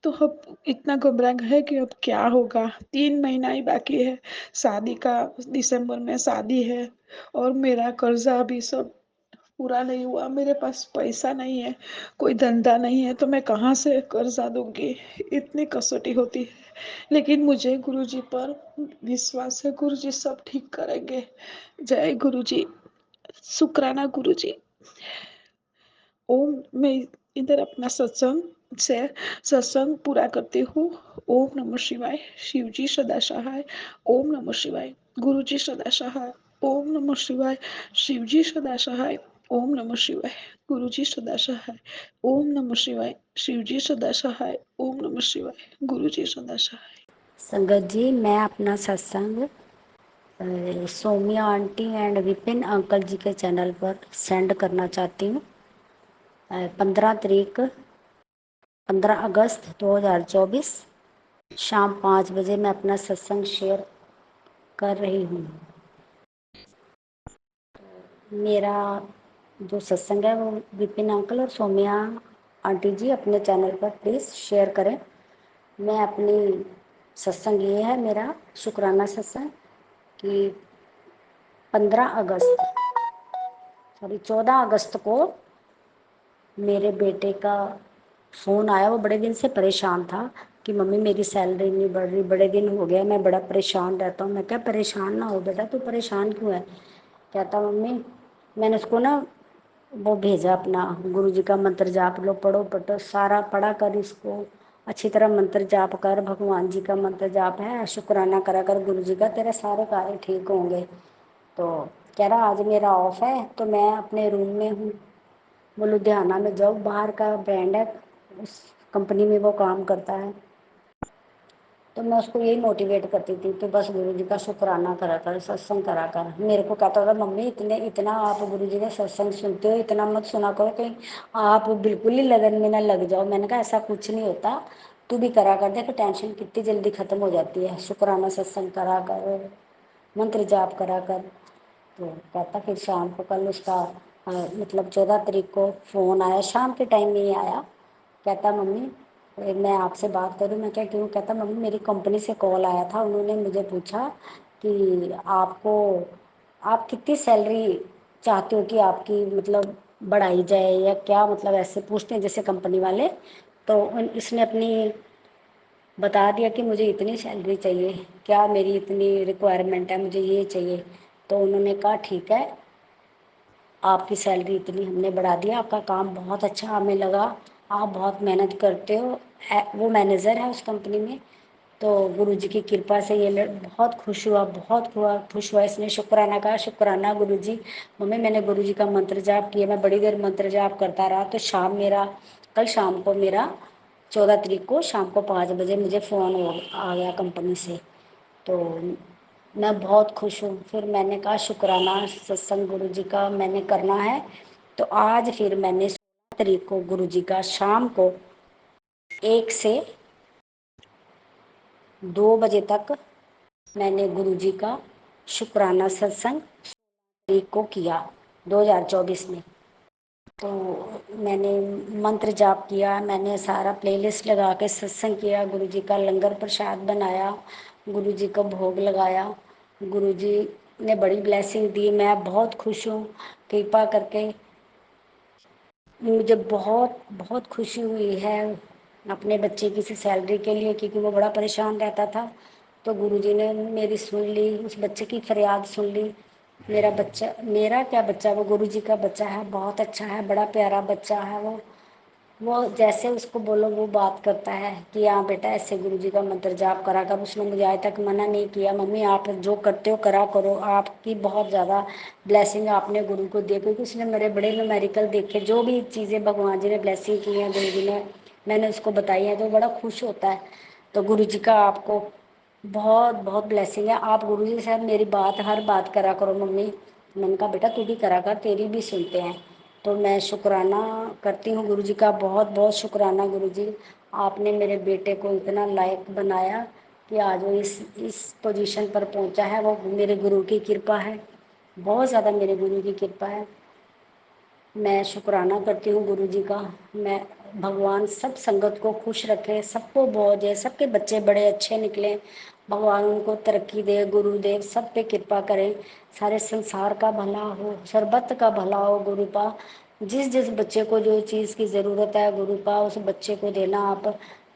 तो अब इतना घबरा गए हैं कि अब क्या होगा? 3 महीना ही बाकी है शादी का, दिसंबर में शादी है और मेरा कर्जा अभी सब पूरा नहीं हुआ। मेरे पास पैसा नहीं है, कोई धंधा नहीं है, तो मैं कहाँ से कर्जा दूँगी? इतनी कसौटी होती है। लेकिन मुझे गुरुजी पर विश्वास है, गुरुजी सब ठीक करेंगे। जय गुरुजी, शुक्राना गुरुजी। ओम, मैं इधर अपना सत्संग पूरा करती हूँ। ओम नमः शिवाय, शिव जी सदा सहाय। ओम नमः शिवाय, गुरु जी सदा सहाय। ओम नमः शिवाय, शिव जी सदा सहाय। ओम नमः शिवाय, गुरु जी सदा सहाय। ओम नमः शिवाय, शिव जी सदा सहाय। ओम नमः शिवाय, गुरु जी सदा सहाय। संगत जी, मैं अपना सत्संग सोमिया आंटी एंड विपिन अंकल जी के चैनल पर सेंड करना चाहती हूँ। 15 अगस्त 2024 शाम 5 बजे मैं अपना सत्संग शेयर कर रही हूँ। मेरा जो सत्संग है वो विपिन अंकल और सोमिया आंटी जी अपने चैनल पर प्लीज़ शेयर करें। मैं अपनी सत्संग ये है मेरा शुक्राना सत्संग कि 14 अगस्त को मेरे बेटे का फ़ोन आया। वो बड़े दिन से परेशान था कि मम्मी मेरी सैलरी नहीं बढ़ रही, बड़े दिन हो गए, मैं बड़ा परेशान रहता हूँ। मैं क्या, परेशान ना हो बेटा, तू परेशान क्यों है? कहता मम्मी, मैंने उसको ना वो भेजा अपना गुरु जी का मंत्र जाप लो, पढ़ो पढ़ो सारा पढ़ा कर, इसको अच्छी तरह मंत्र जाप कर, भगवान जी का मंत्र जाप है, शुक्राना करा कर गुरु जी का, तेरे सारे कार्य ठीक होंगे। तो कह रहा आज मेरा ऑफ है तो मैं अपने रूम में हूँ। वो लुधियाना में जॉब, बाहर का ब्रांड है, उस कंपनी में वो काम करता है। तो मैं उसको यही मोटिवेट करती थी कि बस गुरु जी का शुक्राना करा कर, सत्संग करा कर। मेरे को कहता था मम्मी इतना आप गुरु जी का सत्संग सुनते हो, इतना मत सुना करो कहीं आप बिल्कुल ही लगन में ना लग जाओ। मैंने कहा ऐसा कुछ नहीं होता, तू भी करा कर, देखो टेंशन कितनी जल्दी खत्म हो जाती है। शुक्राना सत्संग करा कर, मंत्र जाप करा कर। तो कहता फिर शाम को कल उसका मतलब 14 तारीख को फ़ोन आया, शाम के टाइम में ही आया। कहता मम्मी मैं आपसे बात करूं। मैं क्या क्यों? कहता मम्मी मेरी कंपनी से कॉल आया था, उन्होंने मुझे पूछा कि आपको आप कितनी सैलरी चाहते हो कि आपकी मतलब बढ़ाई जाए या क्या, मतलब ऐसे पूछते हैं जैसे कंपनी वाले। तो इसने अपनी बता दिया कि मुझे इतनी सैलरी चाहिए, क्या मेरी इतनी रिक्वायरमेंट है, मुझे ये चाहिए। तो उन्होंने कहा ठीक है, आपकी सैलरी इतनी हमने बढ़ा दिया, आपका काम बहुत अच्छा हमें लगा, आप बहुत मेहनत करते हो। वो मैनेजर है उस कंपनी में। तो गुरु जी की कृपा से ये बहुत खुश हुआ, बहुत हुआ, खुश हुआ। इसने शुक्राना कहा, शुक्राना गुरु जी। मम्मी मैंने गुरु जी का मंत्र जाप किया, मैं बड़ी देर मंत्र जाप करता रहा। तो कल शाम को मेरा 14 तारीख को शाम को 5 बजे मुझे फ़ोन आ गया कंपनी से। तो मैं बहुत खुश हूँ। फिर मैंने कहा शुक्राना सत्संग गुरु जी का मैंने करना है। तो आज फिर मैंने 16 तारीख को गुरु जी का शाम को 1 से 2 बजे तक मैंने गुरु जी का शुक्राना सत्संग तारीख को किया 2024 में। तो मैंने मंत्र जाप किया, मैंने सारा प्लेलिस्ट लगा के सत्संग किया, गुरु जी का लंगर प्रसाद बनाया, गुरु जी को भोग लगाया। गुरु जी ने बड़ी ब्लेसिंग दी, मैं बहुत खुश हूँ। कृपा करके मुझे बहुत बहुत खुशी हुई है अपने बच्चे की सी सैलरी के लिए, क्योंकि वो बड़ा परेशान रहता था। तो गुरुजी ने मेरी सुन ली, उस बच्चे की फरियाद सुन ली। मेरा क्या बच्चा, वो गुरुजी का बच्चा है, बहुत अच्छा है, बड़ा प्यारा बच्चा है। वो जैसे उसको बोलो वो बात करता है कि हाँ बेटा ऐसे गुरुजी का मंत्र जाप करा कर। उसने मुझे आज तक मना नहीं किया, मम्मी आप जो करते हो करा करो, आपकी बहुत ज़्यादा ब्लेसिंग आपने गुरु को दी। क्योंकि उसने मेरे बड़े न्यूमेरिकल देखे, जो भी चीज़ें भगवान जी ने ब्लेसिंग की हैं गुरु जी ने, मैंने उसको बताई है, तो बड़ा खुश होता है। तो गुरु जी का आपको बहुत बहुत ब्लेसिंग है। आप गुरु जी से मेरी बात हर बात करा करो मम्मी। मैंने कहा बेटा तू भी करा कर, तेरी भी सुनते हैं। तो मैं शुक्राना करती हूँ गुरु जी का, बहुत बहुत शुक्राना गुरु जी। आपने मेरे बेटे को इतना लायक बनाया कि आज वो इस पोजीशन पर पहुंचा है, वो मेरे गुरु की कृपा है, बहुत ज़्यादा मेरे गुरु की कृपा है। मैं शुक्राना करती हूँ गुरु जी का। मैं भगवान सब संगत को खुश रखे, सबको बहुत है, सबके बच्चे बड़े अच्छे निकले, भगवान उनको तरक्की दे, गुरुदेव सब पे कृपा करें, सारे संसार का भला हो, सरबत का भला हो गुरुपा। जिस जिस बच्चे को जो चीज़ की ज़रूरत है गुरुपा उस बच्चे को देना आप।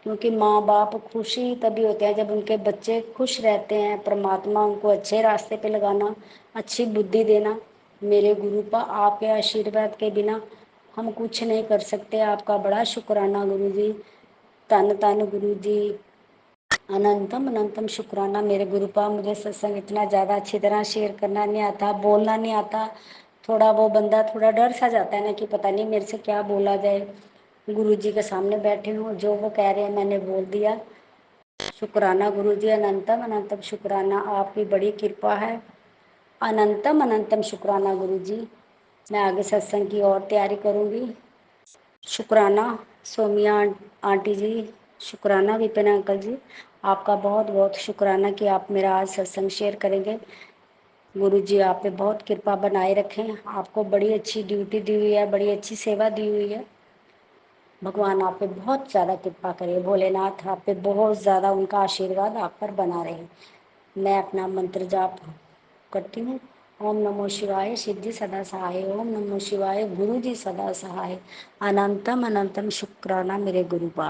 क्योंकि माँ बाप खुशी तभी होते हैं जब उनके बच्चे खुश रहते हैं। परमात्मा उनको अच्छे रास्ते पे लगाना, अच्छी बुद्धि देना। मेरे गुरुपा आपके आशीर्वाद के बिना हम कुछ नहीं कर सकते। आपका बड़ा शुक्राना गुरु जी, तन तन गुरु जी, अनंतम अनंतम शुक्राना मेरे गुरुपा। मुझे सत्संग इतना ज़्यादा अच्छी तरह शेयर करना नहीं आता, बोलना नहीं आता। थोड़ा वो बंदा थोड़ा डर सा जाता है ना कि पता नहीं मेरे से क्या बोला जाए। गुरु जी के सामने बैठे हूँ, जो वो कह रहे हैं मैंने बोल दिया। शुक्राना गुरु जी, अनंतम अनंतम शुक्राना, आपकी बड़ी कृपा है। अनंतम अनंतम शुक्राना गुरु जी। मैं आगे सत्संग की और तैयारी करूँगी। शुक्राना सोमिया आंटी जी, शुक्राना विपिन अंकल जी, आपका बहुत बहुत शुक्राना कि आप मेरा आज सत्संग शेयर करेंगे। गुरु जी आप पे बहुत कृपा बनाए रखें, आपको बड़ी अच्छी ड्यूटी दी हुई है, बड़ी अच्छी सेवा दी हुई है। भगवान आप पे बहुत ज़्यादा कृपा करे, भोलेनाथ आप पे बहुत ज़्यादा उनका आशीर्वाद आप पर बना रहे। मैं अपना मंत्र जाप करती हूँ। ओम नमो शिवाय, सिद्धि सदा सहाय, ओम नमो शिवाय, गुरु जी सदा सहाय, अनंतम अनंतम शुक्राना मेरे गुरुपा।